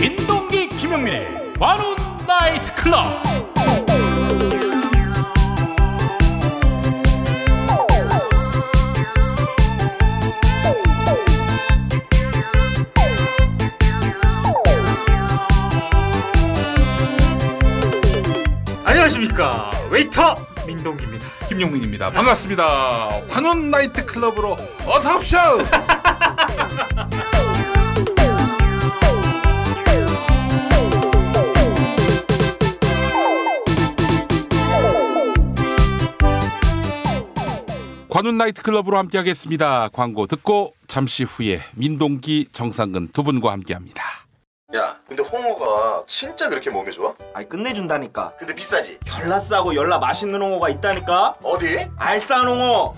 민동기 김용민의 관훈 나이트 클럽. 안녕하십니까, 웨이터 민동기입니다. 김용민입니다. 반갑습니다. 관훈 나이트 클럽으로 어서 오십시오. 관훈 나이트 클럽으로 함께하겠습니다. 광고 듣고 잠시 후에 민동기, 정상근 두 분과 함께합니다. 야, 근데 홍어가 진짜 그렇게 몸에 좋아? 아니 끝내준다니까. 근데 비싸지? 열나 싸고 열나 맛있는 홍어가 있다니까. 어디? 알싸한 홍어.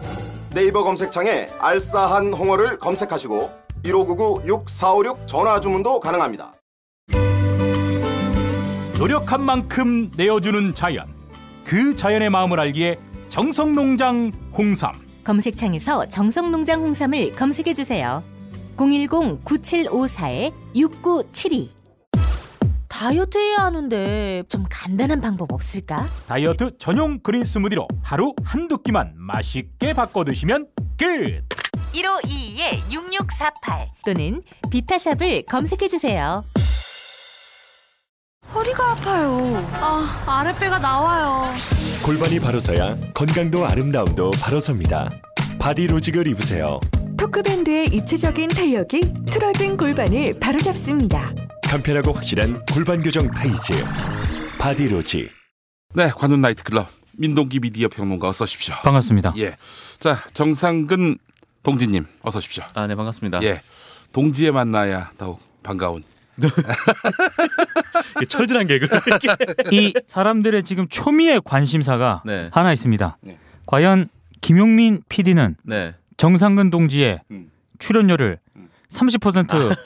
네이버 검색창에 알싸한 홍어를 검색하시고 1599-6456 전화 주문도 가능합니다. 노력한 만큼 내어주는 자연, 그 자연의 마음을 알기에 정성농장 홍삼. 검색창에서 정성농장 홍삼을 검색해주세요. 010-9754-6972. 다이어트 해야 하는데 좀 간단한 방법 없을까? 다이어트 전용 그린 스무디로 하루 한두 끼만 맛있게 바꿔 드시면 끝. 1522-6648 또는 비타샵을 검색해주세요. 허리가 아파요. 아랫배가 나와요. 골반이 바로 서야 건강도 아름다움도 바로 섭니다. 바디로직을 입으세요. 토크밴드의 입체적인 탄력이 틀어진 골반을 바로잡습니다. 간편하고 확실한 골반 교정 타이즈 바디로직. 네, 관훈 나이트 클럽 민동기 미디어 평론가 어서 오십시오. 반갑습니다. 예, 자 정상근 동지님 어서 오십시오. 아, 네, 반갑습니다. 예, 동지에 만나야 더욱 반가운. 철저한 개그. 이 사람들의 지금 초미의 관심사가 네. 하나 있습니다. 네. 과연 김용민 PD는 네. 정상근 동지의 출연료를 30%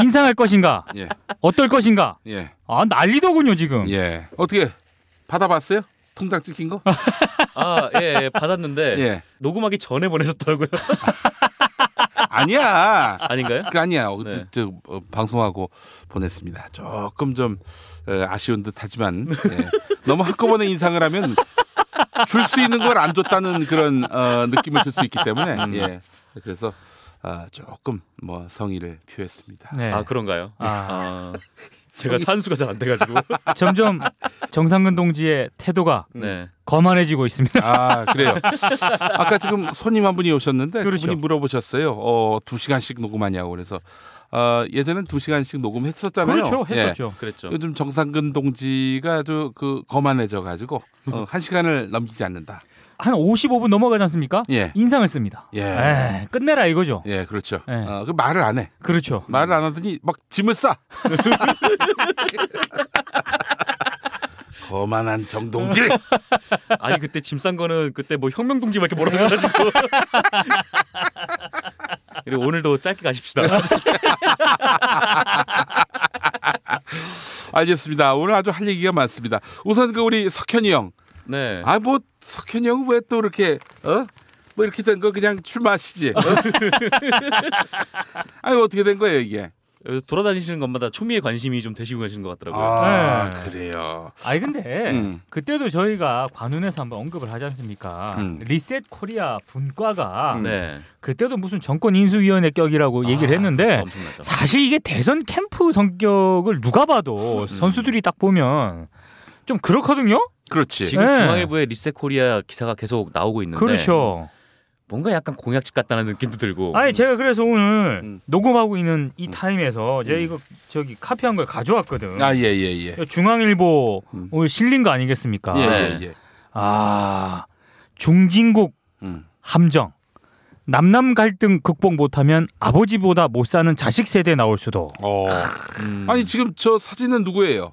인상할 것인가? 예. 어떨 것인가? 예. 아, 난리더군요 지금. 예. 어떻게 받아봤어요? 통장 찍힌 거? 아, 예, 받았는데 예. 녹음하기 전에 보내셨더라고요. 아니야. 아닌가요? 그 아니야. 네. 방송하고 보냈습니다. 조금 좀 아쉬운 듯하지만 너무 한꺼번에 인상을 하면 줄 수 있는 걸 안 줬다는 그런 느낌을 줄 수 있기 때문에 예. 그래서 조금 뭐 성의를 표했습니다. 네. 아, 그런가요? 제가 산수가 잘 안 돼가지고 점점 정상근 동지의 태도가 네. 거만해지고 있습니다. 아, 그래요. 아까 지금 손님 한 분이 오셨는데 그렇죠. 그분이 물어보셨어요. 2시간씩 녹음하냐고. 그래서 예전엔 2시간씩 녹음했었잖아요. 그렇죠, 했었죠. 예. 그랬죠. 요즘 정상근 동지가 아주 거만해져 가지고 1시간을 넘기지 않는다. 한 55분 넘어가지 않습니까? 예. 인상을 씁니다. 예. 끝내라 이거죠. 예, 그렇죠. 예. 그 말을 안 해. 그렇죠. 말을 안 하더니 막 짐을 싸. 거만한 정동지. 아니, 그때 짐 싼 거는 그때 뭐 혁명동지밖에 뭐라고 해가지고. 그리고 오늘도 짧게 가십시다. 알겠습니다. 오늘 아주 할 얘기가 많습니다. 우선 우리 석현이 형. 네. 뭐 석현이 형은 왜 또 이렇게 뭐 이렇게 된 거 그냥 출마하시지? 아니 어떻게 된 거예요 이게? 돌아다니시는 것마다 초미의 관심이 좀 되시고 계시는 것 같더라고요. 아, 네. 그래요. 아니 근데 그때도 저희가 관훈에서 한번 언급을 하지 않습니까? 리셋 코리아 분과가 네. 그때도 무슨 정권 인수위원회 격이라고 얘기를 했는데 엄청나죠. 사실 이게 대선 캠프 성격을 누가 봐도 선수들이 딱 보면 좀 그렇거든요. 그렇지. 지금 네. 중앙일보의 리셋 코리아 기사가 계속 나오고 있는데 그렇죠. 뭔가 약간 공약집 같다는 느낌도 들고. 아니 제가 그래서 오늘 녹음하고 있는 이 타임에서 제가 이거 저기 카피한 걸 가져왔거든. 아, 예. 중앙일보 오늘 실린 거 아니겠습니까? 예. 중진국 함정. 남남 갈등 극복 못하면 아버지보다 못 사는 자식 세대 나올 수도. 아니 지금 저 사진은 누구예요?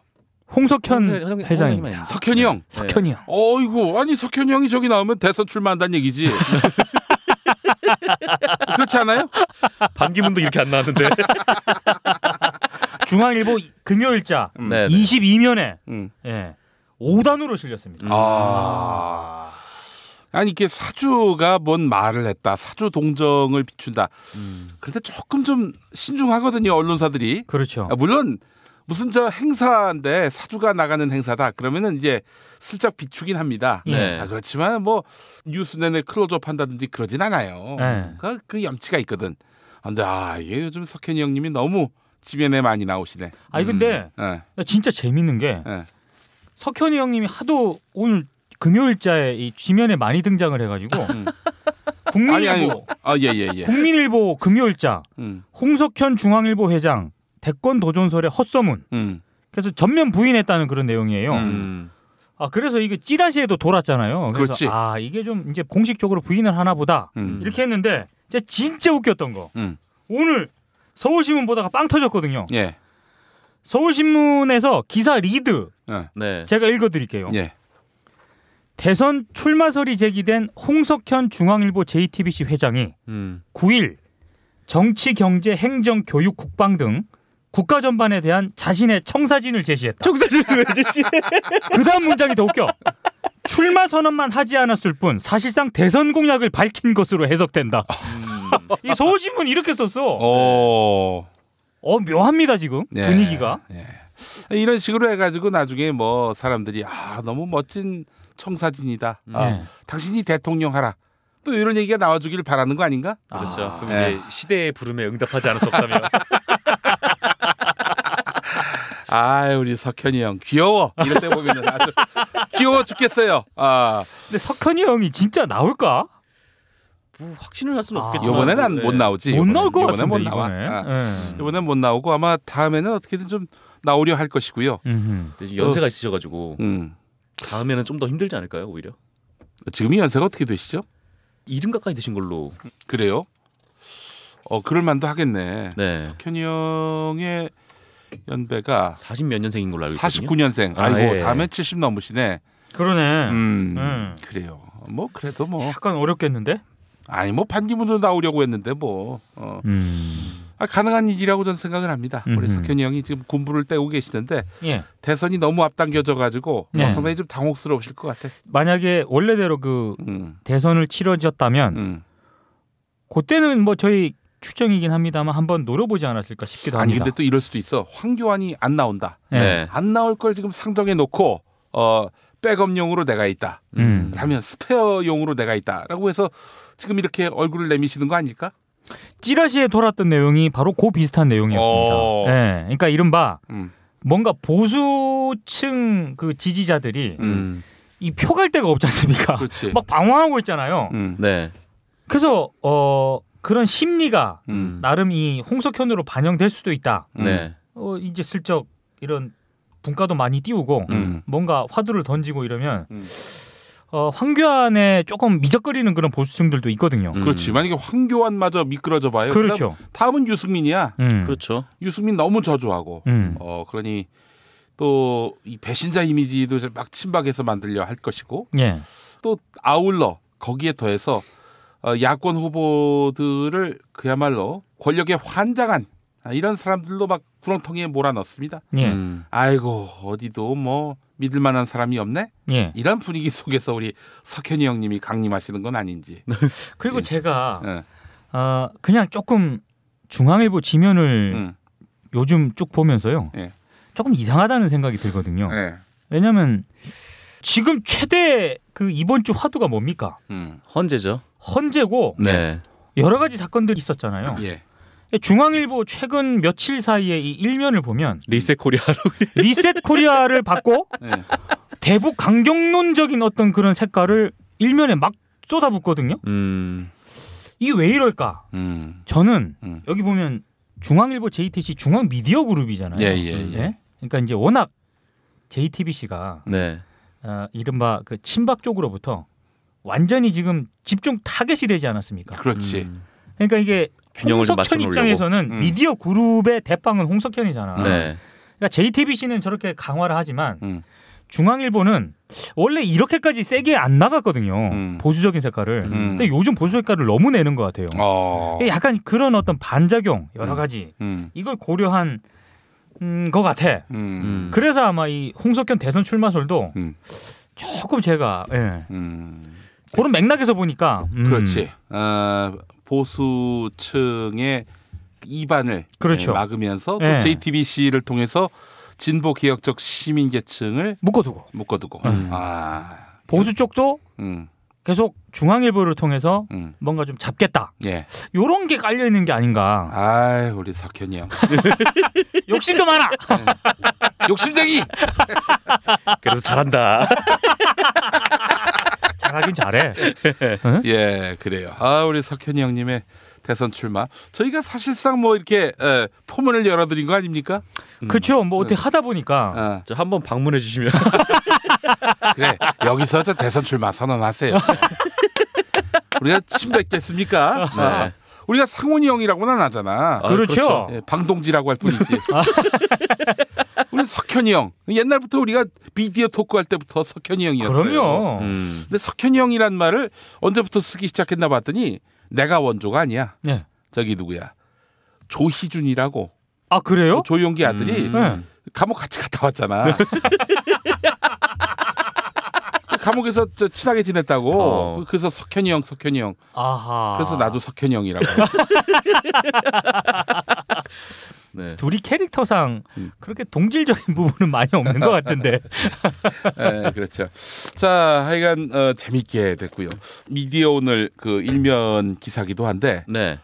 홍석현 회장입니다. 석현이 형. 석현이 형. 어이구, 아니 석현이 형이 저기 나오면 대선 출마한다는 얘기지. 그렇지 않아요? 반기문도 이렇게 안 나왔는데. 중앙일보 금요일자 22면에 5단으로 실렸습니다. 아니 이게 사주가 뭔 말을 했다. 사주 동정을 비춘다. 그런데 조금 좀 신중하거든요 언론사들이. 그렇죠. 물론 무슨 저 행사인데 사주가 나가는 행사다. 그러면은 이제 슬쩍 비추긴 합니다. 네. 그렇지만 뭐 뉴스 내내 클로즈업 한다든지 그러진 않아요. 네. 그 염치가 있거든. 근데 이게 요즘 석현이 형님이 너무 지면에 많이 나오시네. 아니 근데 진짜 재밌는 게 석현이 형님이 하도 오늘 금요일자에 이 지면에 많이 등장을 해가지고 국민일보 국민일보 금요일자 홍석현 중앙일보 회장 대권 도전설의 헛소문. 그래서 전면 부인했다는 그런 내용이에요. 그래서 이게 찌라시에도 돌았잖아요. 그래서 그렇지. 이게 좀 이제 공식적으로 부인을 하나 보다 이렇게 했는데 진짜 웃겼던 거. 오늘 서울신문 보다가 빵 터졌거든요. 예. 서울신문에서 기사 리드 제가 읽어드릴게요. 예. 대선 출마설이 제기된 홍석현 중앙일보 JTBC 회장이 9일 정치, 경제, 행정, 교육, 국방 등 국가 전반에 대한 자신의 청사진을 제시했다. 청사진을 왜 제시해? 그 다음 문장이 더 웃겨. 출마 선언만 하지 않았을 뿐 사실상 대선 공약을 밝힌 것으로 해석된다. 이 서울신문 이렇게 썼어. 묘합니다 지금 분위기가. 이런 식으로 해가지고 나중에 뭐 사람들이 너무 멋진 청사진이다. 당신이 대통령 하라. 또 이런 얘기가 나와주길 바라는 거 아닌가? 그렇죠. 그럼 이제 시대의 부름에 응답하지 않을 수 없다며. 우리 석현이 형 귀여워. 이럴 때 보면은 아주 귀여워 죽겠어요. 근데 석현이 형이 진짜 나올까? 뭐 확신을 할 수는 없겠지만 이번에는 못 나오지. 못 나올 것 같은데 못 나와. 이번엔 못 나오고 아마 다음에는 어떻게든 좀 나오려 할 것이고요. 연세가 있으셔가지고 다음에는 좀 더 힘들지 않을까요? 오히려. 지금이 연세가 어떻게 되시죠? 70 가까이 되신 걸로. 그래요? 그럴 만도 하겠네. 네. 석현이 형의 연배가 40 몇 년생인 걸로 알고 있거든요. 49년생. 다음에 70 넘으시네. 그러네. 그래요. 뭐 그래도 뭐 약간 어렵겠는데? 뭐 반기문으로 나오려고 했는데 뭐 가능한 일이라고 저는 생각을 합니다. 우리 석현이 형이 지금 군부를 떼고 계시는데 대선이 너무 앞당겨져 가지고 상당히 좀 당혹스러우실 것 같아. 만약에 원래대로 그 대선을 치러졌다면 그때는 뭐 저희 추정이긴 합니다만 한번 노려보지 않았을까 싶기도 합니다. 근데 또 이럴 수도 있어. 황교안이 안 나온다. 안 나올 걸 지금 상정해 놓고 백업용으로 내가 있다. 라면 스페어용으로 내가 있다라고 해서 지금 이렇게 얼굴을 내미시는 거 아닐까? 찌라시에 돌았던 내용이 바로 그 비슷한 내용이었습니다. 그러니까 이른바 뭔가 보수층 그 지지자들이 이 표 갈 데가 없지 않습니까? 그렇지. 막 방황하고 있잖아요. 그래서 그런 심리가 나름 이 홍석현으로 반영될 수도 있다. 이제 슬쩍 이런 분가도 많이 띄우고 뭔가 화두를 던지고 이러면 황교안에 조금 미적거리는 그런 보수층들도 있거든요. 그렇지. 만약에 황교안마저 미끄러져 봐요. 그렇죠. 다음은 유승민이야. 그렇죠. 유승민 너무 저조하고 그러니 또 이 배신자 이미지도 막 침박해서 만들려 할 것이고 또 아울러 거기에 더해서 야권 후보들을 그야말로 권력에 환장한 이런 사람들로 막 구렁텅이에 몰아넣습니다. 아이고 어디도 뭐 믿을 만한 사람이 없네. 이런 분위기 속에서 우리 석현이 형님이 강림하시는 건 아닌지. 그리고 제가 그냥 조금 중앙일보 지면을 요즘 쭉 보면서요. 조금 이상하다는 생각이 들거든요. 왜냐하면 지금 최대 그 이번 주 화두가 뭡니까? 헌재죠. 헌재고 여러 가지 사건들이 있었잖아요. 중앙일보 최근 며칠 사이에 이 일면을 보면 리셋 코리아를 받고 대북 강경론적인 어떤 그런 색깔을 일면에 막 쏟아붓거든요. 이게 왜 이럴까? 저는 여기 보면 중앙일보 JTBC 중앙 미디어 그룹이잖아요. 그러니까 이제 워낙 JTBC가 이른바 그 친박 쪽으로부터 완전히 지금 집중 타겟이 되지 않았습니까? 그렇지. 그러니까 이게 균형을 좀 홍석현 입장에서는 미디어 그룹의 대빵은 홍석현이잖아. 그러니까 JTBC는 저렇게 강화를 하지만 중앙일보는 원래 이렇게까지 세게 안 나갔거든요. 보수적인 색깔을. 근데 요즘 보수 색깔을 너무 내는 것 같아요. 약간 그런 어떤 반작용 여러 가지 이걸 고려한 것 같아. 그래서 아마 이 홍석현 대선 출마설도 조금 제가 그런 맥락에서 보니까 그렇지. 보수층의 이반을 막으면서 또 JTBC를 통해서 진보 개혁적 시민 계층을 묶어두고. 보수 쪽도 계속 중앙일보를 통해서 뭔가 좀 잡겠다. 예. 요런 게 깔려 있는 게 아닌가. 아, 우리 석현이 형. 욕심도 많아. 욕심쟁이. 그래서 잘한다. 잘하긴 잘해. 응? 예, 그래요. 아, 우리 석현이 형님의 대선 출마. 저희가 사실상 뭐 이렇게 포문을 열어드린 거 아닙니까? 그렇죠. 뭐 어떻게 하다 보니까 저 한번 방문해 주시면. 그래, 여기서 저 대선 출마 선언하세요. 우리가 침 뱉겠습니까? 네. 우리가 상훈이 형이라고는 안 하잖아. 그렇죠. 예, 방동지라고 할 뿐이지. 우리 석현이 형. 옛날부터 우리가 미디어 토크할 때부터 석현이 형이었어요. 그럼요. 근데 석현이 형이란 말을 언제부터 쓰기 시작했나 봤더니 내가 원조가 아니야. 네. 저기 누구야? 조희준이라고. 아, 그래요? 조용기 아들이 감옥 같이 갔다 왔잖아. 감옥에서 친하게 지냈다고. 그래서 석현이 형. 아하. 그래서 나도 석현이 형이라고. 네. 둘이 캐릭터상 그렇게 동질적인 부분은 많이 없는 것 같은데. 네, 그렇죠. 자, 하여간 재밌게 됐고요. 미디어 오늘 그 일면 기사기도 한데, 네.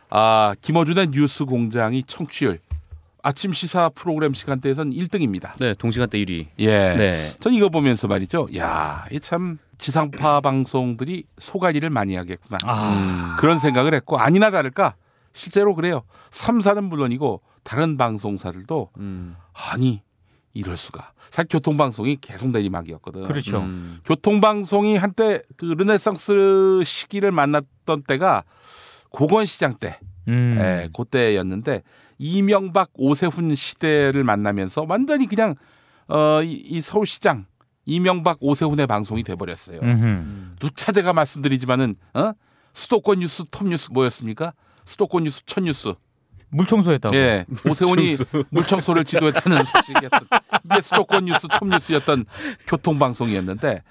김어준의 뉴스 공장이 청취율 아침 시사 프로그램 시간대에선 1등입니다. 네, 동시간대 1위. 예. 네. 전 이거 보면서 말이죠. 야, 이 참 지상파 방송들이 소갈이를 많이 하겠구나. 그런 생각을 했고, 아니나 다를까 실제로 그래요. 3사는 물론이고 다른 방송사들도 아니 이럴 수가. 사실 교통방송이 계속 내리막이었거든. 그렇죠. 교통방송이 한때 그 르네상스 시기를 만났던 때가 고건시장 때, 예, 그때였는데 이명박 오세훈 시대를 만나면서 완전히 그냥 이 서울시장 이명박 오세훈의 방송이 돼버렸어요. 누차 제가 말씀드리지만은 수도권 뉴스 톱 뉴스 뭐였습니까? 수도권 뉴스 첫 뉴스. 물청소했다고. 예, 오세훈이 물청소를 지도했다는 소식이었던 이게 수도권 뉴스 톱 뉴스였던 교통방송이었는데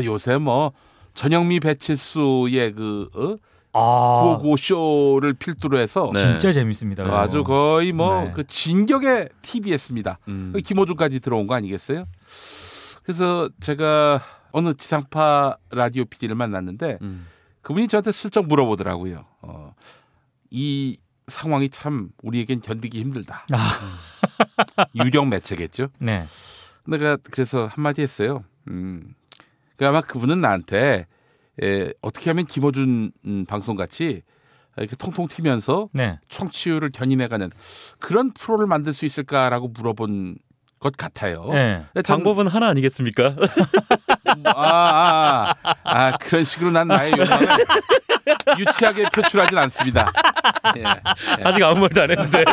요새 뭐 전영미 배칠수의 그 955 쇼를 필두로 해서 진짜 재밌습니다. 아주 거의 뭐 그 진격의 TV였습니다. 김호준까지 들어온 거 아니겠어요? 그래서 제가 어느 지상파 라디오 PD를 만났는데 그분이 저한테 슬쩍 물어보더라고요. 이 상황이 참 우리에겐 견디기 힘들다. 유령 매체겠죠. 네. 내가 그래서 한마디 했어요. 아마 그분은 나한테 어떻게 하면 김어준 방송같이 이렇게 통통 튀면서 청취율을 견인해가는 그런 프로를 만들 수 있을까라고 물어본 것 같아요. 네. 방법은 하나 아니겠습니까? 그런 식으로 난 나의 욕망을 유치하게 표출하진 않습니다. 예. 아직 아무 말도 안 했는데.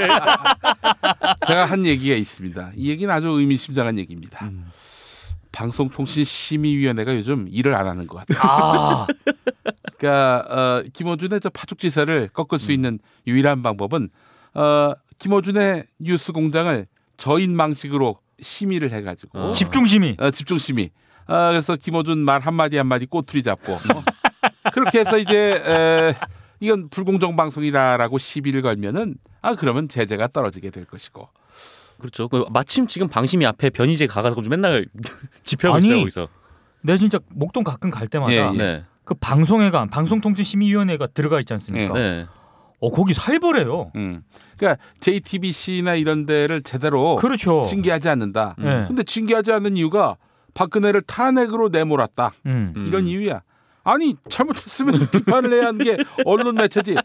제가 한 얘기가 있습니다. 이 얘기는 아주 의미심장한 얘기입니다. 방송통신심의위원회가 요즘 일을 안 하는 것 같아요. 그러니까 김어준의 저 파죽지세를 꺾을 수 있는 유일한 방법은 김어준의 뉴스 공장을 저인망식으로 심의를 해가지고 집중심의. 집중심의. 그래서 김어준 말 한마디 한마디 꼬투리 잡고 그렇게 해서 이제 이건 불공정 방송이다라고 시비를 걸면은 그러면 제재가 떨어지게 될 것이고. 그렇죠. 마침 지금 방심이 앞에 변희재 가가지고 맨날 집회하고 있어요. 거기서. 내가 진짜 목동 가끔 갈 때마다 그 방송회관, 방송통신심의위원회가 들어가 있지 않습니까? 네. 거기 살벌해요. 그러니까 JTBC나 이런 데를 제대로 징계하지 않는다. 근데 징계하지 않는 이유가 박근혜를 탄핵으로 내몰았다. 이런 이유야. 아니 잘못했으면 비판을 해야 하는 게 언론 매체지.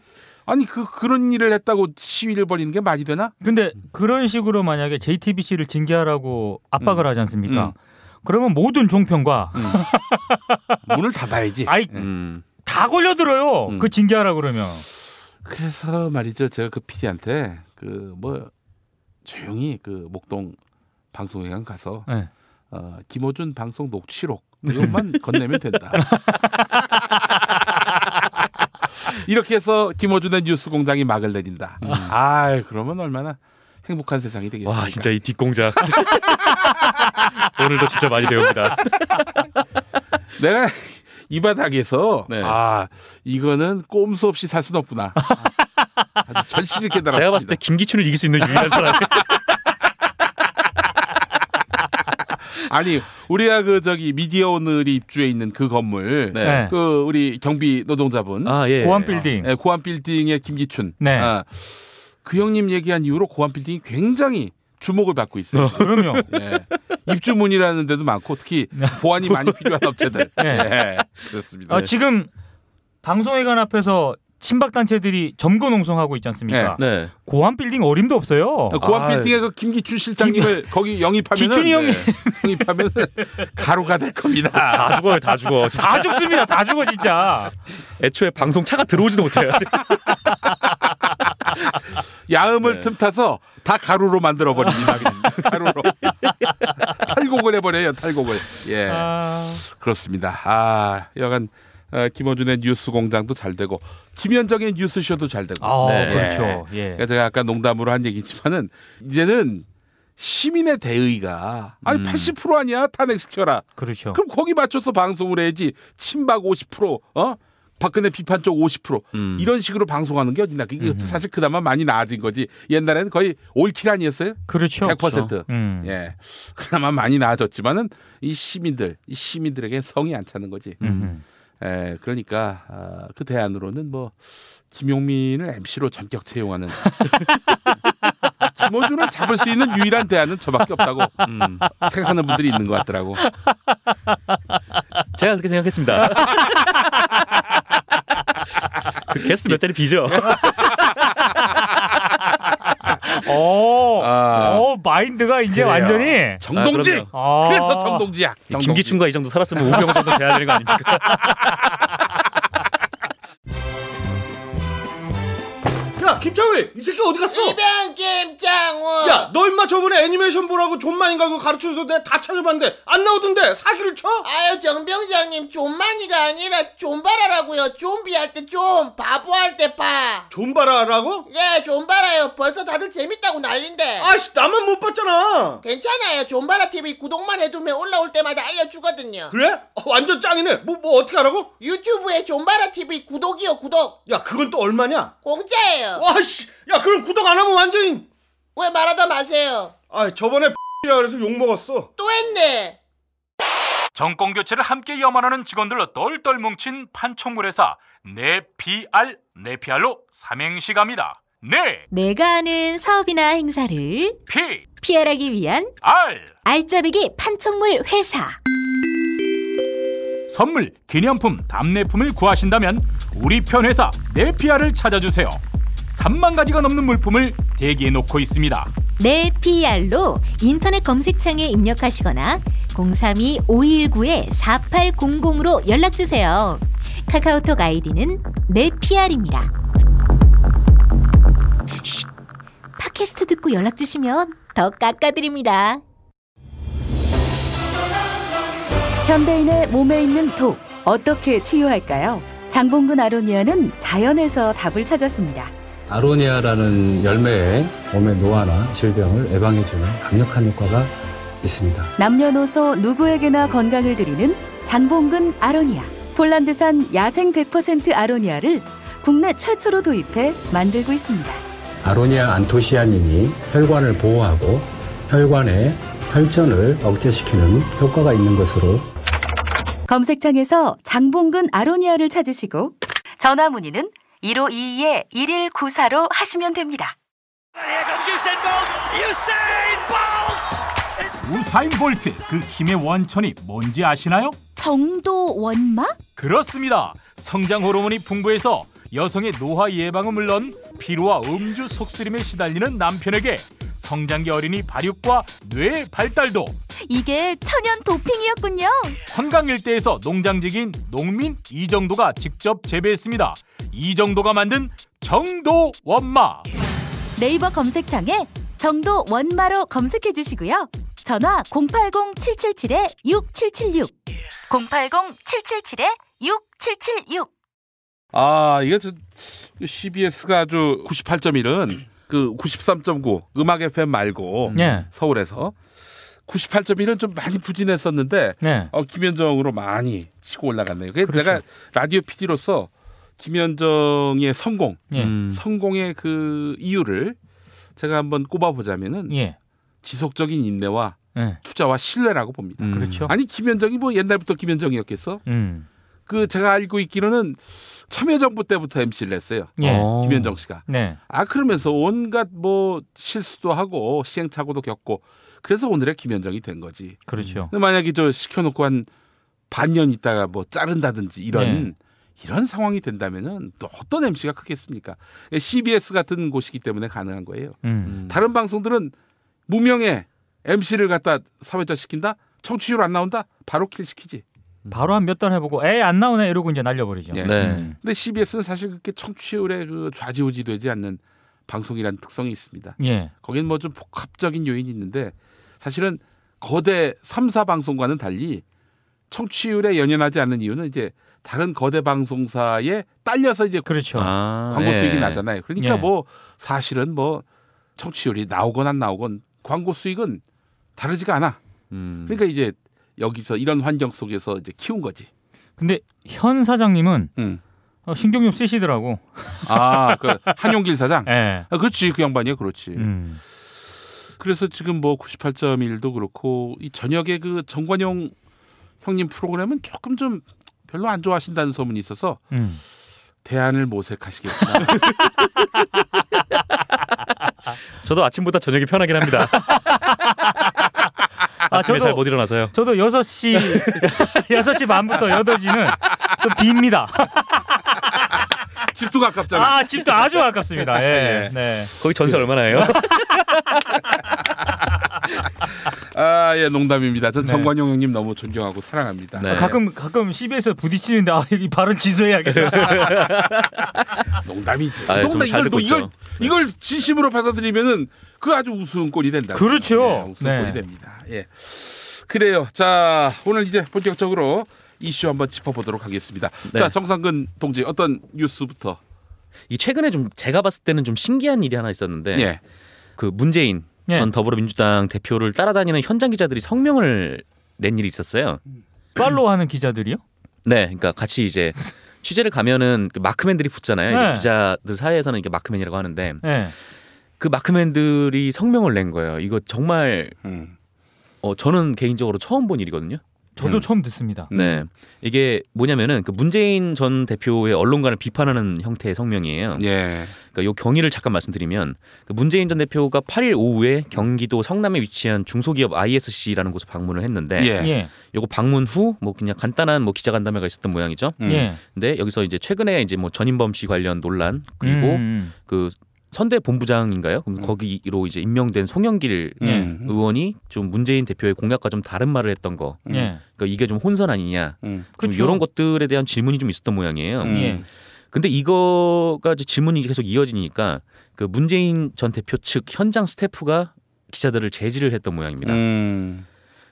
아니 그런 일을 했다고 시위를 벌이는 게 말이 되나? 근데 그런 식으로 만약에 JTBC를 징계하라고 압박을 하지 않습니까? 그러면 모든 종편과 문을 닫아야지. 다 걸려들어요. 그 징계하라 그러면. 그래서 말이죠. 제가 그 PD한테 조용히 그 목동 방송회관 가서 김어준 방송 녹취록 이것만 건네면 된다. 이렇게 해서 김어준의 뉴스 공장이 막을 내린다. 그러면 얼마나 행복한 세상이 되겠습니까? 와, 진짜 이 뒷공작. 오늘도 진짜 많이 배웁니다. 내가 이 바닥에서 이거는 꼼수 없이 살 수는 없구나. 아주 절실히 깨달았습니다. 제가 봤을 때 김기춘을 이길 수 있는 유일한 사람. 아니 우리가 그 저기 미디어 오늘이 입주해 있는 그 건물, 네. 그 우리 경비 노동자분, 예. 고안 빌딩, 고안 빌딩의 김기춘, 네. 그 형님 얘기한 이후로 고안 빌딩이 굉장히 주목을 받고 있어요. 그럼요. 예. 입주문이라는 데도 많고 특히 보안이 많이 필요한 업체들. 네. 예. 그렇습니다. 지금 방송회관 앞에서 친박단체들이 점거 농성하고 있지 않습니까? 네. 고안 빌딩 어림도 없어요. 고안 빌딩의 그 김기춘 실장님을 거기 영입하면은 기춘이 형이 영입하면 가루가 될 겁니다. 다 죽어요, 다 죽어. 진짜. 다 죽습니다, 다 죽어 진짜. 애초에 방송 차가 들어오지도 못해요. 야음을 틈타서 다 가루로 만들어 버립니다. 가루로 탈곡을 해버려요. 탈곡을. 예, 그렇습니다. 여간 김어준의 뉴스공장도 잘 되고 김현정의 뉴스쇼도 잘 되고. 그렇죠. 예. 그러니까 제가 아까 농담으로 한 얘기지만은 이제는 시민의 대의가 아니 80% 아니야 탄핵시켜라. 그렇죠. 그럼 거기 맞춰서 방송을 해야지. 친박 50% 박근혜 비판 쪽 50% 이런 식으로 방송하는 게 어딨나. 이게 사실 그나마 많이 나아진 거지. 옛날에는 거의 올킬 아니었어요? 그렇죠. 100%. 예, 그나마 많이 나아졌지만은 이 시민들에게 성이 안 차는 거지. 예, 그러니까 그 대안으로는 뭐 김용민을 MC로 전격 채용하는 김어준을 잡을 수 있는 유일한 대안은 저밖에 없다고 생각하는 분들이 있는 것 같더라고. 제가 그렇게 생각했습니다. 그 게스트 몇 자리 비죠. 마인드가 이제 그래요. 완전히 정동지. 그래서 정동지야. 김기춘과 이 정도 살았으면 우병우 정도 돼야 되는 거 아닙니까? 야 김창회 이 새끼 어디 갔어? 이병 김창호. 야 너 임마 저번에 애니메이션 보라고 존만인가 그거 가르쳐줘서 내가 다 찾아봤는데 안 나오던데 사기를 쳐? 아유 정병장님 존만이가 아니라 존바라라고요. 좀비 할 때 좀, 바보 할 때 바. 존바라라고? 예 존바라요. 벌써 다들 재밌다고 난린데. 아씨 나만 못 봤잖아. 괜찮아요. 존바라 TV 구독만 해두면 올라올 때마다 알려주거든요. 그래? 완전 짱이네. 뭐 어떻게 하라고? 유튜브에 존바라 TV 구독이요 구독. 야 그건 또 얼마냐? 공짜예요. 와씨 야 그럼 구독 안 하면 완전히. 왜 말하다 마세요. 아 저번에 X이라 그래서 욕먹었어. 또 했네. 정권 교체를 함께 염원하는 직원들로 똘똘 뭉친 판촉물 회사 네피알로 삼행시 갑니다. 내가 하는 사업이나 행사를 PR하기 위한 알짜배기 판촉물 회사. 선물, 기념품, 답례품을 구하신다면 우리 편 회사 네피알을 찾아주세요. 3만 가지가 넘는 물품을 대기해 놓고 있습니다. 네피알로 인터넷 검색창에 입력하시거나 032-519-4800으로 연락주세요. 카카오톡 아이디는 네피알입니다. 팟캐스트 듣고 연락주시면 더 깎아드립니다. 현대인의 몸에 있는 독, 어떻게 치유할까요? 장봉근 아로니아는 자연에서 답을 찾았습니다. 아로니아라는 열매에 몸의 노화나 질병을 예방해주는 강력한 효과가 있습니다. 남녀노소 누구에게나 건강을 드리는 장봉근 아로니아. 폴란드산 야생 100% 아로니아를 국내 최초로 도입해 만들고 있습니다. 아로니아 안토시아닌이 혈관을 보호하고 혈관의 혈전을 억제시키는 효과가 있는 것으로 검색창에서 장봉근 아로니아를 찾으시고 전화 문의는 1522-1194로 하시면 됩니다. 우사인 볼트, 그 힘의 원천이 뭔지 아시나요? 정도 원마? 그렇습니다. 성장 호르몬이 풍부해서 여성의 노화 예방은 물론 피로와 음주 속쓰림에 시달리는 남편에게 성장기 어린이 발육과 뇌 발달도. 이게 천연 도핑이었군요. 한강 일대에서 농장직인 농민 이정도가 직접 재배했습니다. 이정도가 만든 정도 원마. 네이버 검색창에 정도 원마로 검색해 주시고요. 전화 080-777-6776 080-777-6776. 이게 CBS가 아주 98.1은 그 93.9 음악 FM 말고 서울에서 98.1은 좀 많이 부진했었는데 김현정으로 많이 치고 올라갔네요. 그래서 그렇죠. 내가 라디오 PD로서 김현정의 성공의 그 이유를 제가 한번 꼽아보자면은 지속적인 인내와 투자와 신뢰라고 봅니다. 그렇죠. 아니 김현정이 뭐 옛날부터 김현정이었겠어? 그 제가 알고 있기로는 참여정부 때부터 MC를 했어요. 김현정 씨가. 네. 그러면서 온갖 뭐 실수도 하고 시행착오도 겪고 그래서 오늘의 김현정이 된 거지. 그렇죠. 근데 만약에 저 시켜놓고 한 반년 있다가 뭐 자른다든지 이런 상황이 된다면은 또 어떤 MC가 크겠습니까? CBS 같은 곳이기 때문에 가능한 거예요. 다른 방송들은 무명의 MC를 갖다 사회자 시킨다? 청취율 안 나온다? 바로 킬 시키지. 바로 한 몇 달 해보고 안 나오네 이러고 이제 날려버리죠. 근데 CBS는 사실 그렇게 청취율에 그 좌지우지되지 않는 방송이라는 특성이 있습니다. 거기는 뭐 좀 복합적인 요인이 있는데 사실은 거대 3사 방송과는 달리 청취율에 연연하지 않는 이유는 이제 다른 거대 방송사에 딸려서 이제 그렇죠. 광고 수익이 나잖아요. 그러니까 뭐 사실은 뭐 청취율이 나오건 안 나오건 광고 수익은 다르지가 않아. 그러니까 이제 여기서 이런 환경 속에서 이제 키운 거지. 근데 현 사장님은 신경이 좀 쓰시더라고. 그 한용길 사장. 그렇지, 그 양반이야, 그렇지. 그래서 지금 뭐 98.1도 그렇고 이 저녁에 그 정관용 형님 프로그램은 조금 좀 별로 안 좋아하신다는 소문이 있어서 대안을 모색하시겠구나. 저도 아침보다 저녁이 편하긴 합니다. 아침에 잘 못 일어나서요. 저도 6시 6시 반부터 8시는 좀 빕니다. 집도 가깝잖아. 집도 아주 가깝습니다. 거기 전세 얼마나예요? 농담입니다. 전 정관용 형님 너무 존경하고 사랑합니다. 가끔 CBS 부딪히는데 이 발언 취소해야겠다. 농담이지. 이걸 진심으로 받아들이면은 그 아주 우스운 꼴이 된다. 그렇죠. 우스운 꼴이 됩니다. 그래요. 자, 오늘 이제 본격적으로 이슈 한번 짚어보도록 하겠습니다. 자, 정상근 동지 어떤 뉴스부터? 이 최근에 좀 제가 봤을 때는 좀 신기한 일이 하나 있었는데 그 문재인 전 더불어민주당 대표를 따라다니는 현장 기자들이 성명을 낸 일이 있었어요. 팔로우하는 기자들이요? 네, 그러니까 같이 이제 취재를 가면은 그 마크맨들이 붙잖아요. 이제 기자들 사이에서는 이게 마크맨이라고 하는데 그 마크맨들이 성명을 낸 거예요. 이거 정말 저는 개인적으로 처음 본 일이거든요. 저도 처음 듣습니다. 네, 이게 뭐냐면은 그 문재인 전 대표의 언론관을 비판하는 형태의 성명이에요. 그러니까 요 경위를 잠깐 말씀드리면 그 문재인 전 대표가 8일 오후에 경기도 성남에 위치한 중소기업 ISC라는 곳을 방문을 했는데, 요거 방문 후 뭐 그냥 간단한 뭐 기자간담회가 있었던 모양이죠. 근데 여기서 이제 최근에 이제 뭐 전인범 씨 관련 논란 그리고 그 선대 본부장인가요? 그럼 거기로 이제 임명된 송영길 의원이 좀 문재인 대표의 공약과 좀 다른 말을 했던 거. 그러니까 이게 좀 혼선 아니냐. 그렇죠. 이런 것들에 대한 질문이 좀 있었던 모양이에요. 근데 이거가 이제 질문이 계속 이어지니까 그 문재인 전 대표 측 현장 스태프가 기자들을 제지를 했던 모양입니다.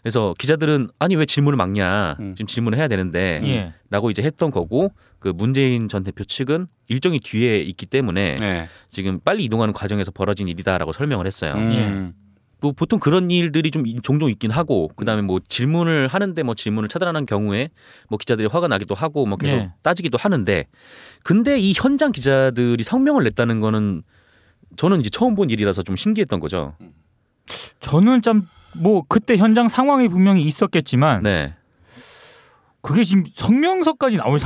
그래서 기자들은 아니 왜 질문을 막냐, 지금 질문을 해야 되는데 라고 이제 했던 거고, 그 문재인 전 대표 측은 일정이 뒤에 있기 때문에 지금 빨리 이동하는 과정에서 벌어진 일이다라고 설명을 했어요. 뭐 보통 그런 일들이 좀 종종 있긴 하고, 그다음에 뭐 질문을 하는데 뭐 질문을 차단하는 경우에 뭐 기자들이 화가 나기도 하고 뭐 계속 따지기도 하는데, 근데 이 현장 기자들이 성명을 냈다는 거는 저는 이제 처음 본 일이라서 좀 신기했던 거죠. 저는 좀 뭐 그때 현장 상황이 분명히 있었겠지만 그게 지금 성명서까지 나올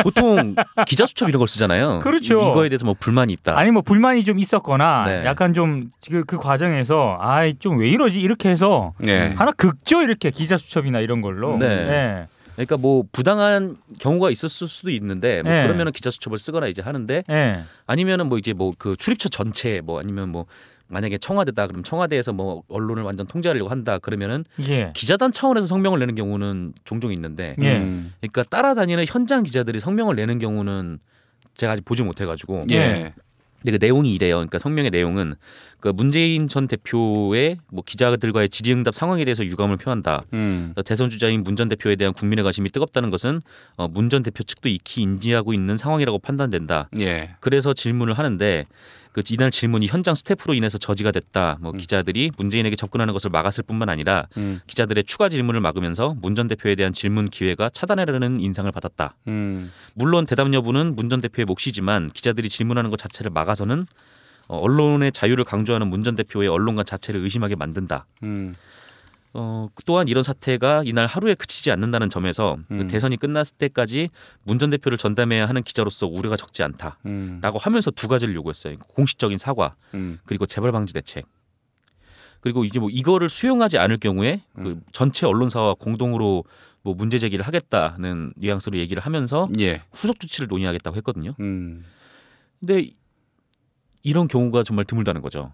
보통 기자 수첩 이런 걸 쓰잖아요. 그렇죠. 이거에 대해서 뭐 불만이 있다. 아니 뭐 불만이 좀 있었거나 약간 좀 그 과정에서 좀 왜 이러지 이렇게 해서 하나 긁죠, 이렇게 기자 수첩이나 이런 걸로. 그러니까 뭐 부당한 경우가 있었을 수도 있는데 뭐 그러면은 기자 수첩을 쓰거나 이제 하는데 아니면은 뭐 이제 뭐 그 출입처 전체 뭐 아니면 뭐 만약에 청와대다 그럼 청와대에서 뭐 언론을 완전 통제하려고 한다 그러면은 기자단 차원에서 성명을 내는 경우는 종종 있는데 그러니까 따라다니는 현장 기자들이 성명을 내는 경우는 제가 아직 보지 못해가지고 근데 그 내용이 이래요. 그러니까 성명의 내용은 그 문재인 전 대표의 뭐 기자들과의 질의응답 상황에 대해서 유감을 표한다. 대선 주자인 문 전 대표에 대한 국민의 관심이 뜨겁다는 것은 문 전 대표 측도 익히 인지하고 있는 상황이라고 판단된다. 그래서 질문을 하는데 그 이날 질문이 현장 스태프로 인해서 저지가 됐다. 뭐 기자들이 문재인에게 접근하는 것을 막았을 뿐만 아니라 기자들의 추가 질문을 막으면서 문 전 대표에 대한 질문 기회가 차단하려는 인상을 받았다. 물론 대답 여부는 문 전 대표의 몫이지만 기자들이 질문하는 것 자체를 막아서는 언론의 자유를 강조하는 문 전 대표의 언론관 자체를 의심하게 만든다. 또한 이런 사태가 이날 하루에 그치지 않는다는 점에서 대선이 끝났을 때까지 문 전 대표를 전담해야 하는 기자로서 우려가 적지 않다라고 하면서 두 가지를 요구했어요. 공식적인 사과 그리고 재발 방지 대책. 그리고 이제 뭐 이거를 수용하지 않을 경우에 그 전체 언론사와 공동으로 뭐 문제 제기를 하겠다는 뉘앙스로 얘기를 하면서 후속 조치를 논의하겠다고 했거든요. 근데 이런 경우가 정말 드물다는 거죠.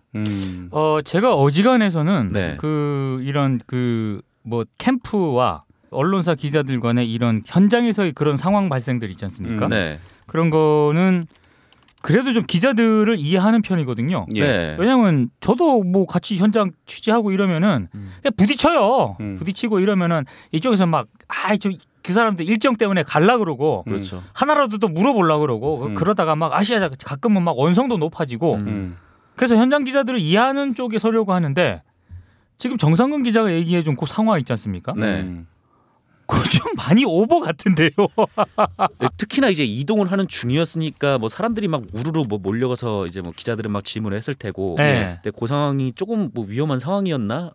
제가 어지간해서는 이런 뭐 캠프와 언론사 기자들 간의 이런 현장에서의 그런 상황 발생들 있지 않습니까? 그런 거는 그래도 좀 기자들을 이해하는 편이거든요. 왜냐하면 저도 뭐 같이 현장 취재하고 이러면은 그냥 부딪혀요. 부딪히고 이러면은 이쪽에서 막 그 사람들 일정 때문에 갈라 그러고 그렇죠. 하나라도 또 물어보려 그러고 그러다가 막 아시아 가끔은 막 원성도 높아지고 그래서 현장 기자들을 이해하는 쪽에 서려고 하는데 지금 정상근 기자가 얘기해준 그 상황 있지 않습니까? 그거 좀 많이 오버 같은데요. 특히나 이제 이동을 하는 중이었으니까 뭐 사람들이 막 우르르 뭐 몰려가서 이제 뭐 기자들은 막 질문을 했을 테고. 근데 그 상황이 조금 뭐 위험한 상황이었나?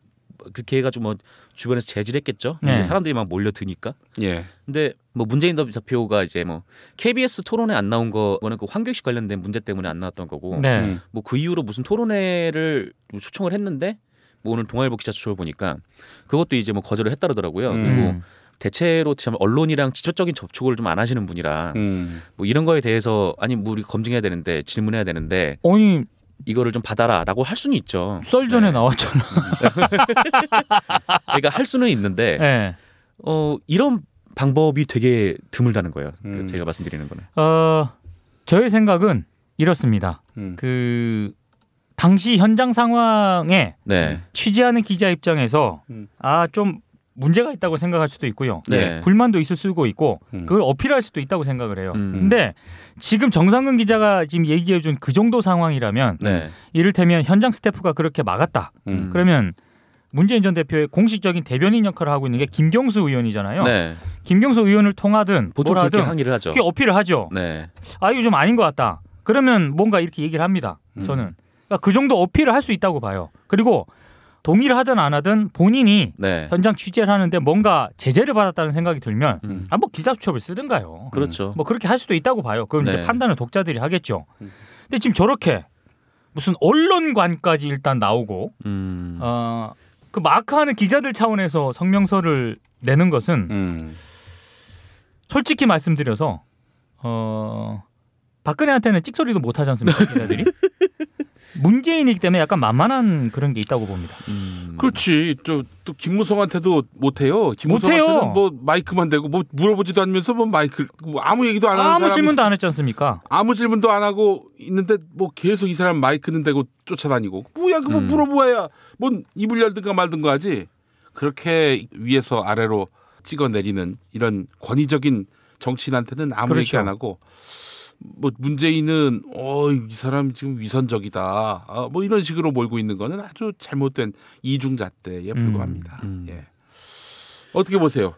그렇게 해가지고 뭐 주변에서 제지했겠죠. 근데 사람들이 막 몰려드니까. 근데 뭐 문재인 대표가 이제 뭐 KBS 토론회 안 나온 거는 그 황교익 씨 관련된 문제 때문에 안 나왔던 거고. 뭐 그 이후로 무슨 토론회를 초청을 했는데 뭐 오늘 동아일보 기자 추천을 보니까 그것도 이제 뭐 거절을 했다더라고요. 그리고 대체로 참 언론이랑 직접적인 접촉을 좀 안 하시는 분이라 뭐 이런 거에 대해서 아니 뭐 우리 검증해야 되는데 질문해야 되는데 아니 이거를 좀 받아라라고 할 수는 있죠. 썰 전에 나왔잖아. 그러니까 할 수는 있는데 이런 방법이 되게 드물다는 거예요. 제가 말씀드리는 거는. 저의 생각은 이렇습니다. 그 당시 현장 상황에 취재하는 기자 입장에서 좀 문제가 있다고 생각할 수도 있고요. 불만도 있을 수도 있고 그걸 어필할 수도 있다고 생각을 해요. 근데 지금 정상근 기자가 지금 얘기해준 그 정도 상황이라면 이를테면 현장 스태프가 그렇게 막았다. 그러면 문재인 전 대표의 공식적인 대변인 역할을 하고 있는 게 김경수 의원이잖아요. 김경수 의원을 통하든 보통 그렇게 항의를 하죠. 그렇게 어필을 하죠. 이거 좀 아닌 것 같다. 그러면 뭔가 이렇게 얘기를 합니다. 저는 그러니까 그 정도 어필을 할 수 있다고 봐요. 그리고 동의를 하든 안 하든 본인이 현장 취재를 하는데 뭔가 제재를 받았다는 생각이 들면 뭐 기자 수첩을 쓰든가요. 그렇죠. 뭐 그렇게 할 수도 있다고 봐요. 그럼 이제 판단은 독자들이 하겠죠. 근데 지금 저렇게 무슨 언론관까지 일단 나오고 그 마크하는 기자들 차원에서 성명서를 내는 것은 솔직히 말씀드려서 박근혜한테는 찍소리도 못 하지 않습니까, 기자들이? 문재인이기 때문에 약간 만만한 그런 게 있다고 봅니다. 그렇지. 또 김무성한테도 못해요. 김무성한테는 뭐 마이크만 대고 뭐 물어보지도 않으면서 뭐 마이크 뭐 아무 얘기도 안 하는 아무 질문도 안 했지 않습니까? 아무 질문도 안 하고 있는데 뭐 계속 이 사람 마이크는 대고 쫓아다니고 뭐야 그거 물어보아야 뭔 입을 열든가 말든가 하지. 그렇게 위에서 아래로 찍어내리는 이런 권위적인 정치인한테는 아무 얘기 안 하고 뭐 문재인은 이 사람 지금 위선적이다. 뭐 이런 식으로 몰고 있는 거는 아주 잘못된 이중잣대에 불과합니다. 예. 어떻게 보세요?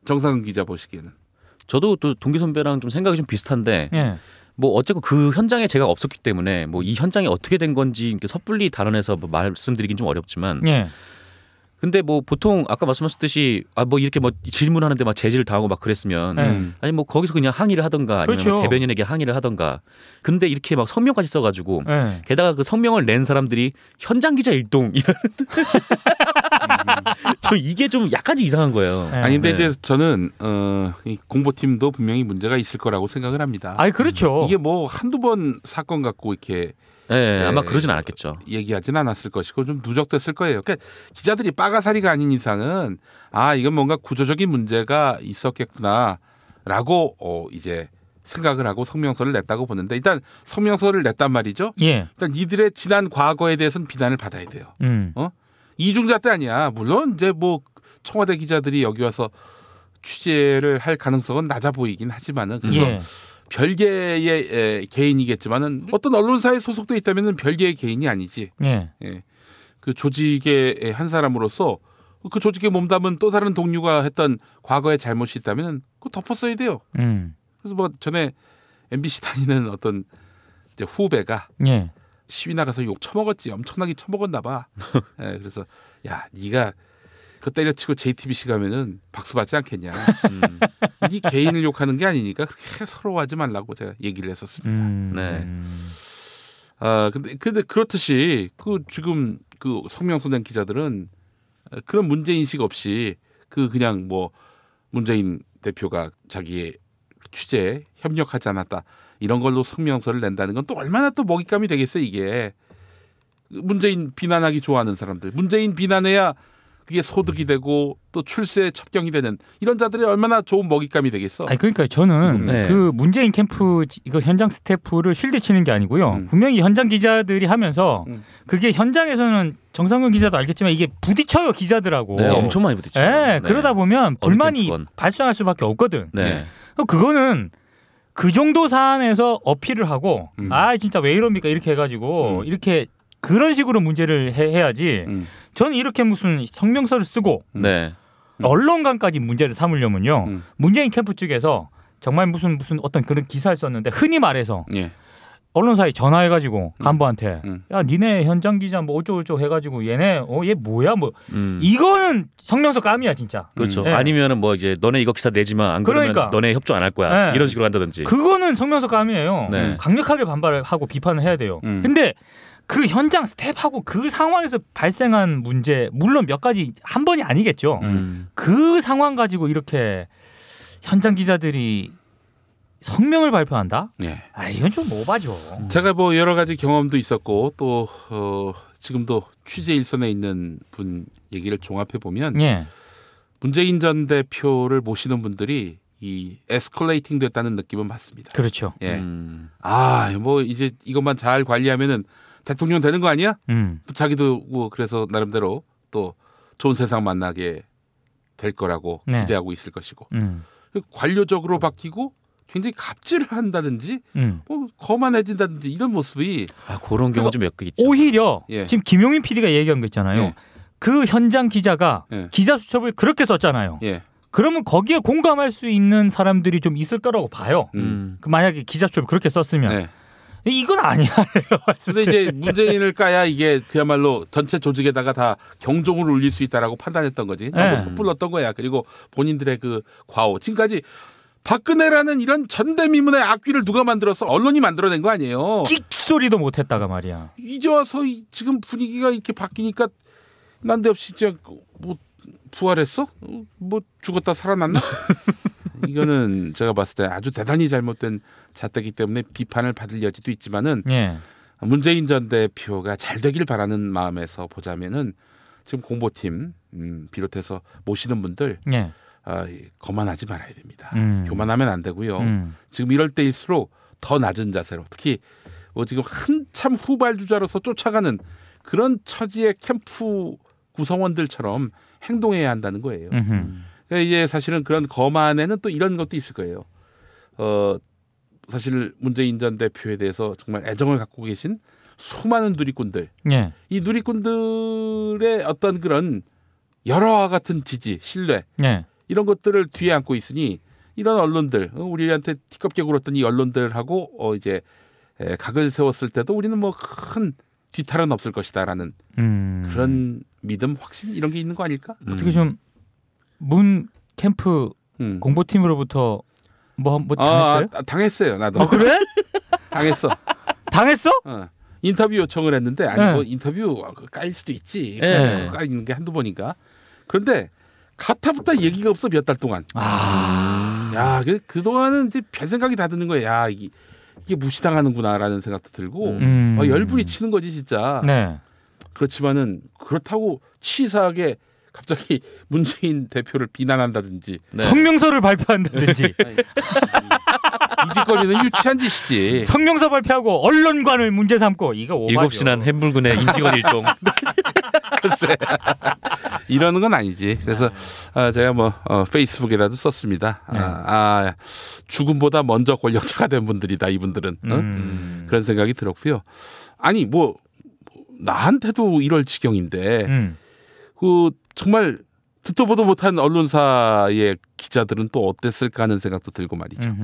정상근 기자 보시기에는. 저도 또 동기 선배랑 좀 생각이 좀 비슷한데 뭐 어쨌건 그 현장에 제가 없었기 때문에 뭐 이 현장이 어떻게 된 건지 섣불리 단언해서 뭐 말씀드리긴 좀 어렵지만 근데 뭐 보통 아까 말씀하셨듯이 뭐 이렇게 뭐 질문하는데 막 제지를 당하고 막 그랬으면 아니 뭐 거기서 그냥 항의를 하던가 아니면 뭐 대변인에게 항의를 하던가 근데 이렇게 막 성명까지 써가지고 게다가 그 성명을 낸 사람들이 현장 기자 일동 이라는 저 이게 좀 약간 이상한 거예요. 아니 근데 이제 저는 이 공보팀도 분명히 문제가 있을 거라고 생각을 합니다. 그렇죠. 이게 뭐 한두 번 사건 갖고 이렇게 아마 그러진 않았겠죠. 얘기하진 않았을 것이고 좀 누적됐을 거예요. 그러니까 기자들이 빠가사리가 아닌 이상은 이건 뭔가 구조적인 문제가 있었겠구나라고 이제 생각을 하고 성명서를 냈다고 보는데 일단 성명서를 냈단 말이죠. 일단 이들의 지난 과거에 대해서는 비난을 받아야 돼요. 이중잣대 아니야. 물론 이제 뭐 청와대 기자들이 여기 와서 취재를 할 가능성은 낮아 보이긴 하지만은 그래서 별개의 개인이겠지만은 어떤 언론사에 소속돼 있다면은 별개의 개인이 아니지. 그 조직의 한 사람으로서 그 조직에 몸담은 또 다른 동료가 했던 과거의 잘못이 있다면은 그거 덮었어야 돼요. 그래서 뭐 전에 MBC 다니는 어떤 이제 후배가 시위 나가서 욕 처먹었지. 엄청나게 처먹었나 봐. 그래서 야 네가 그 때려치고 JTBC 가면은 박수 받지 않겠냐. 네 개인을 욕하는 게 아니니까 그렇게 서로 하지 말라고 제가 얘기를 했었습니다. 네. 근데 그렇듯이 그 지금 그 성명서 낸 기자들은 그런 문제 인식 없이 그냥 뭐 문재인 대표가 자기의 취재에 협력하지 않았다 이런 걸로 성명서를 낸다는 건 또 얼마나 또 먹잇감이 되겠어요. 이게 문재인 비난하기 좋아하는 사람들, 문재인 비난해야 그게 소득이 되고 또 출세에 첩경이 되는 이런 자들이 얼마나 좋은 먹잇감이 되겠어. 아니 그러니까 저는 그 문재인 캠프 이거 현장 스태프를 쉴드 치는 게 아니고요. 분명히 현장 기자들이 하면서 그게 현장에서는 정상근 기자도 알겠지만 이게 부딪혀요 기자들하고. 네, 엄청 많이 부딪혀요. 네, 그러다 보면 불만이 발생할 수밖에 없거든. 그거는 그 정도 사안에서 어필을 하고 아 진짜 왜 이럽니까 이렇게 해가지고 이렇게 그런 식으로 문제를 해야지. 저는 이렇게 무슨 성명서를 쓰고 언론관까지 문제를 삼으려면요. 문재인 캠프 측에서 정말 무슨 어떤 그런 기사를 썼는데 흔히 말해서 언론사에 전화해가지고 간부한테 야 니네 현장 기자 뭐 어쩌고저쩌고 해가지고 얘네 얘 뭐야 뭐 이거는 성명서 깜이야 진짜. 그렇죠. 아니면은 뭐 이제 너네 이거 기사 내지마 안 그러면 너네 협조 안 할 거야 이런 식으로 한다든지. 그거는 성명서 깜이에요. 강력하게 반발을 하고 비판을 해야 돼요. 근데 그 현장 스텝하고 그 상황에서 발생한 문제 물론 몇 가지 한 번이 아니겠죠. 그 상황 가지고 이렇게 현장 기자들이 성명을 발표한다? 이건 좀 오바죠. 제가 뭐 여러 가지 경험도 있었고 또 지금도 취재 일선에 있는 분 얘기를 종합해 보면 문재인 전 대표를 모시는 분들이 이 에스컬레이팅 됐다는 느낌은 받습니다. 그렇죠. 뭐 이제 이것만 잘 관리하면은 대통령 되는 거 아니야? 자기도 뭐 그래서 나름대로 또 좋은 세상 만나게 될 거라고 기대하고 있을 것이고 관료적으로 바뀌고 굉장히 갑질을 한다든지 뭐 거만해진다든지 이런 모습이 그런 경우 좀 몇 개 있죠. 오히려 지금 김용민 PD가 얘기한 거 있잖아요. 그 현장 기자가 기자 수첩을 그렇게 썼잖아요. 그러면 거기에 공감할 수 있는 사람들이 좀 있을 거라고 봐요. 그 만약에 기자 수첩을 그렇게 썼으면 이건 아니야. 그래서 이제 문재인을 까야 이게 그야말로 전체 조직에다가 다 경종을 울릴 수 있다라고 판단했던 거지. 너무 섣불렀던 거야. 그리고 본인들의 그 과오. 지금까지 박근혜라는 이런 전대미문의 악귀를 누가 만들었어? 언론이 만들어낸 거 아니에요. 찍소리도 못했다가 말이야. 이제 와서 지금 분위기가 이렇게 바뀌니까 난데없이 진짜 뭐 부활했어? 뭐 죽었다 살아났나? 이거는 제가 봤을 때 아주 대단히 잘못된 잣대이기 때문에 비판을 받을 여지도 있지만은 문재인 전 대표가 잘 되길 바라는 마음에서 보자면은 지금 공보팀 비롯해서 모시는 분들 거만하지 말아야 됩니다. 교만하면 안 되고요. 지금 이럴 때일수록 더 낮은 자세로 특히 뭐 지금 한참 후발주자로서 쫓아가는 그런 처지의 캠프 구성원들처럼 행동해야 한다는 거예요. 이제 사실은 그런 거만에는 또 이런 것도 있을 거예요. 사실 문재인 전 대표에 대해서 정말 애정을 갖고 계신 수많은 누리꾼들, 이 누리꾼들의 어떤 그런 열화와 같은 지지, 신뢰 이런 것들을 뒤에 안고 있으니 이런 언론들, 우리한테 티껍게 굴었던 이 언론들하고 이제 각을 세웠을 때도 우리는 뭐 큰 뒤탈은 없을 것이다라는 그런 믿음, 확신 이런 게 있는 거 아닐까? 어떻게 좀 문 캠프 공보팀으로부터 뭐 당했어요? 당했어요, 나도. 그래? 당했어. 당했어? 인터뷰 요청을 했는데 뭐 인터뷰 까일 수도 있지. 까이는 게 한두 번인가. 그런데 가타부터 얘기가 없어 몇 달 동안. 야, 그동안은 이제 별 생각이 다 드는 거야. 야, 이게 무시당하는구나라는 생각도 들고 열불이 치는 거지 진짜. 그렇지만은 그렇다고 치사하게 갑자기 문재인 대표를 비난한다든지 성명서를 발표한다든지 이 짓거리는 유치한 짓이지. 성명서 발표하고 언론관을 문제 삼고 이거 오바죠. 7시 난 햄불근의 임직원 일동. 글쎄 이러는 건 아니지. 그래서 제가 뭐 페이스북에다도 썼습니다. 죽음보다 먼저 권력자가 된 분들이다 이분들은. 그런 생각이 들었고요. 아니 뭐 나한테도 이럴 지경인데 그 정말 듣도 보도 못한 언론사의 기자들은 또 어땠을까 하는 생각도 들고 말이죠.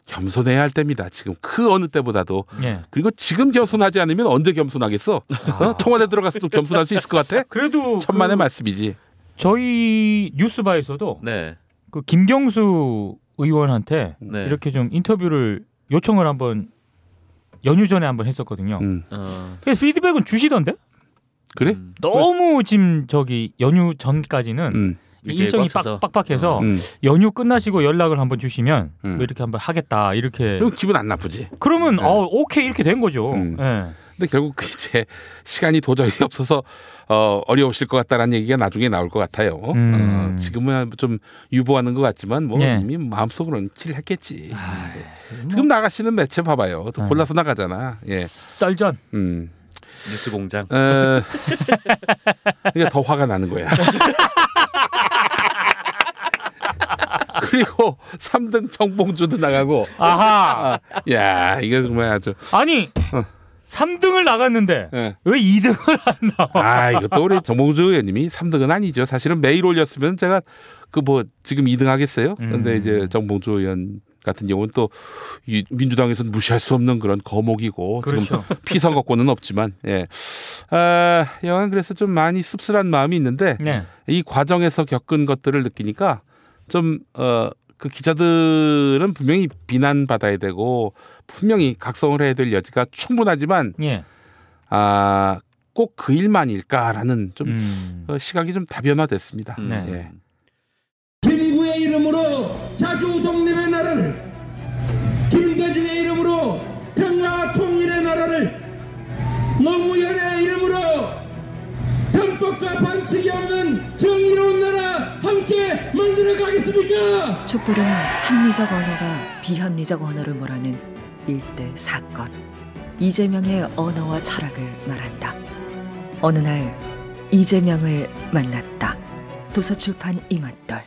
겸손해야 할 때입니다. 지금 그 어느 때보다도. 그리고 지금 겸손하지 않으면 언제 겸손하겠어? 청와대 들어가서도 겸손할 수 있을 것 같아? 그래도 천만의 말씀이지. 저희 뉴스바에서도 네. 그 김경수 의원한테 네. 이렇게 좀 인터뷰를 요청을 한번 연휴 전에 한번 했었거든요. 그래서 피드백은 주시던데? 그래? 너무 지금 저기 연휴 전까지는 일정이 빡빡해서 연휴 끝나시고 연락을 한번 주시면 뭐 이렇게 한번 하겠다 이렇게. 그럼 기분 안 나쁘지? 그러면 오케이 이렇게 된 거죠. 네. 근데 결국 이제 시간이 도저히 없어서 어려우실 것 같다라는 얘기가 나중에 나올 것 같아요. 지금은 좀 유보하는 것 같지만 뭐 이미 마음속으로는 킬했겠지. 지금 나가시는 매체 봐봐요. 또 골라서 나가잖아. 예. 썰전. 뉴스공장. 그러니까 더 화가 나는 거야. 그리고 3등 정봉주도 나가고. 아하. 야, 이거 정말 아주. 아니. 3등을 나갔는데 왜 2등을 안 나와? 이것도 우리 정봉주 의원님이 3등은 아니죠. 사실은 매일 올렸으면 제가 그 뭐 지금 2등 하겠어요. 근데 이제 정봉주 의원 같은 경우는 또 민주당에서는 무시할 수 없는 그런 거목이고 그렇죠. 지금 피선거권은 없지만 여간 그래서 좀 많이 씁쓸한 마음이 있는데 이 과정에서 겪은 것들을 느끼니까 좀 그 기자들은 분명히 비난받아야 되고 분명히 각성을 해야 될 여지가 충분하지만 꼭 그 일만일까라는 좀 시각이 좀 다변화됐습니다. 예. 김구의 이름으로 자주 독립의 나라를, 김대중의 이름으로 평화와 통일의 나라를, 노무현의 이름으로 편법과 반칙이 없는 정의로운 나라 함께 만들어 가겠습니까? 촛불은 합리적 언어가 비합리적 언어를 몰아낸 일대 사건. 이재명의 언어와 철학을 말한다. 어느 날 이재명을 만났다. 도서출판 이맛돌.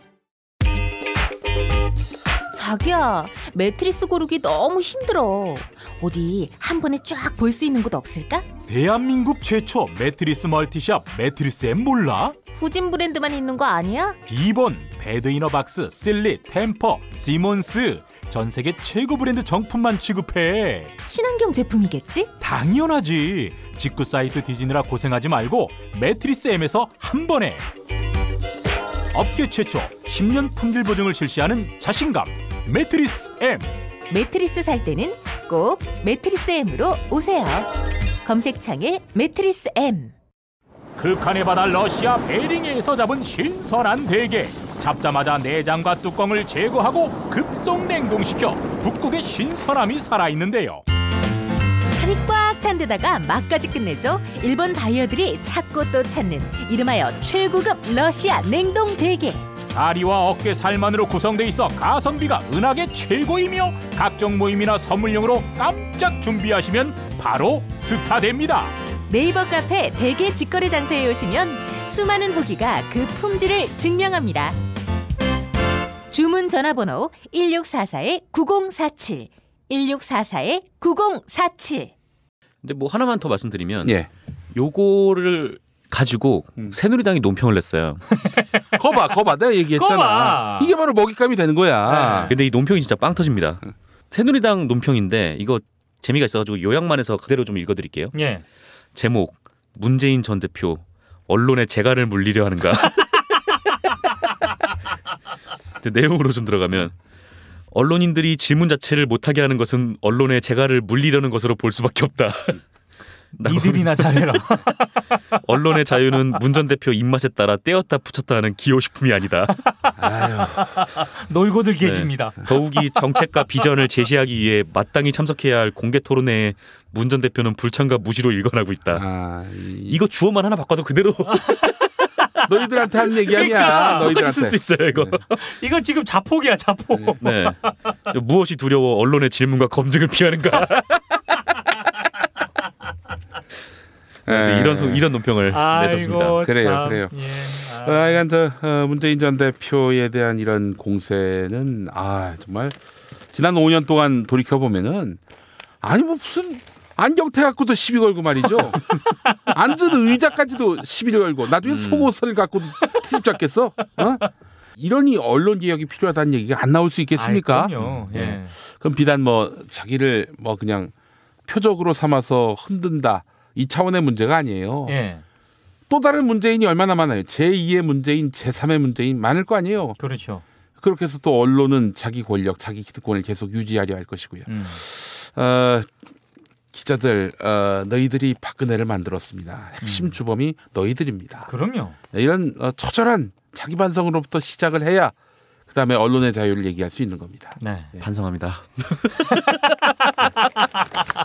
자기야, 매트리스 고르기 너무 힘들어. 어디 한 번에 쫙 볼 수 있는 곳 없을까? 대한민국 최초 매트리스 멀티샵 매트리스엠 몰라? 후진 브랜드만 있는 거 아니야? 비본, 배드이너박스, 실리, 템퍼, 시몬스 전 세계 최고 브랜드 정품만 취급해. 친환경 제품이겠지? 당연하지. 직구 사이트 뒤지느라 고생하지 말고 매트리스엠에서 한 번에. 업계 최초 10년 품질 보증을 실시하는 자신감 매트리스엠. 매트리스 살 때는 꼭 매트리스엠으로 오세요. 검색창에 매트리스엠. 극한의 바다 러시아 베링해에서 잡은 신선한 대게. 잡자마자 내장과 뚜껑을 제거하고 급속 냉동시켜 북극의 신선함이 살아있는데요. 살이 꽉 찬 데다가 맛까지 끝내줘. 일본 바이어들이 찾고 또 찾는 이름하여 최고급 러시아 냉동 대게. 다리와 어깨 살만으로 구성돼 있어 가성비가 은하계 최고이며 각종 모임이나 선물용으로 깜짝 준비하시면 바로 스타 됩니다. 네이버 카페 대게 직거래 장터에 오시면 수많은 후기가 그 품질을 증명합니다. 주문 전화번호 1644-9047 1644-9047. 근데 뭐 하나만 더 말씀드리면 요거를 가지고 새누리당이 논평을 냈어요. 거봐 내가 얘기했잖아. 이게 바로 먹잇감이 되는 거야. 근데 이 논평이 진짜 빵 터집니다. 새누리당 논평인데 이거 재미가 있어가지고 요약만 해서 그대로 좀 읽어드릴게요. 제목: 문재인 전 대표 언론의 재갈을 물리려 하는가. 내용으로 좀 들어가면 언론인들이 질문 자체를 못하게 하는 것은 언론의 재갈을 물리려는 것으로 볼 수밖에 없다. 니들이나 잘해라. 언론의 자유는 문 전 대표 입맛에 따라 떼었다 붙였다 하는 기호식품이 아니다. 놀고들 계십니다. 더욱이 정책과 비전을 제시하기 위해 마땅히 참석해야 할 공개 토론회에 문 전 대표는 불참과 무시로 일관하고 있다. 이거 주어만 하나 바꿔도 그대로 너희들한테 하는 얘기 아니야. 그러니까, 똑같이 쓸 수 있어요 이거. 이거 지금 자폭이야 자폭. 네. 무엇이 두려워 언론의 질문과 검증을 피하는가. 이런 논평을 냈었습니다. 그래요. 하여간 문재인 전 대표에 대한 이런 공세는 정말 지난 5년 동안 돌이켜 보면은 뭐 무슨 안경테 갖고도 시비 걸고 말이죠. 앉은 의자까지도 시비를 걸고 나중에 속옷을 갖고도 트집 잡겠어? 이러니 언론 개혁이 필요하다는 얘기가 안 나올 수 있겠습니까? 그럼요. 그럼 비단 자기를 그냥 표적으로 삼아서 흔든다 이 차원의 문제가 아니에요. 또 다른 문재인이 얼마나 많아요. 제2의 문재인, 제3의 문재인 많을 거 아니에요. 그렇죠. 그렇게 해서 또 언론은 자기 권력, 자기 기득권을 계속 유지하려 할 것이고요. 기자들, 너희들이 박근혜를 만들었습니다. 핵심 주범이 너희들입니다. 그럼요. 이런 처절한 자기 반성으로부터 시작을 해야 그다음에 언론의 자유를 얘기할 수 있는 겁니다. 네. 반성합니다.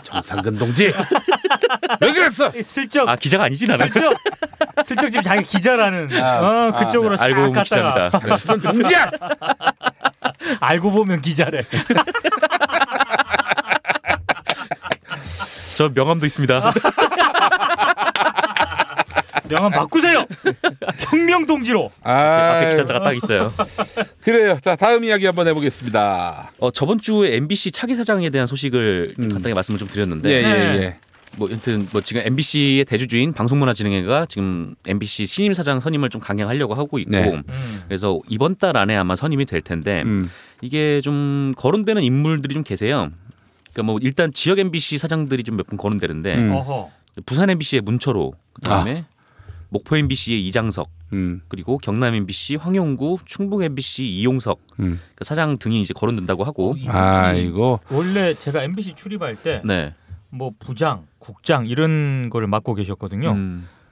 정상근 동지 왜 그랬어? 슬쩍 기자가 아니지 나는. 슬쩍 지금 자기 기자라는 그쪽으로 싹 알고 보면 갔다가 기자입니다. 당신은 동지야. 알고 보면 기자래. 저 명함도 있습니다. 명함 바꾸세요. 혁명동지로. 앞에 기자자가 딱 있어요. 그래요. 자, 다음 이야기 한번 해보겠습니다. 저번 주에 MBC 차기 사장에 대한 소식을 간단히 말씀을 좀 드렸는데, 예. 뭐 여튼 뭐 지금 MBC의 대주주인 방송문화진흥회가 지금 MBC 신임 사장 선임을 좀 강행하려고 하고 있고, 그래서 이번 달 안에 아마 선임이 될 텐데 이게 좀 거론되는 인물들이 좀 계세요. 그러니까 뭐 일단 지역 MBC 사장들이 좀 몇 분 거론되는데, 부산 MBC의 문철호, 그다음에 목포 MBC의 이장석, 그리고 경남 MBC 황용구, 충북 MBC 이용석 그러니까 사장 등이 이제 거론된다고 하고. 이거 원래 제가 MBC 출입할 때 네. 뭐 부장, 국장 이런 거를 맡고 계셨거든요.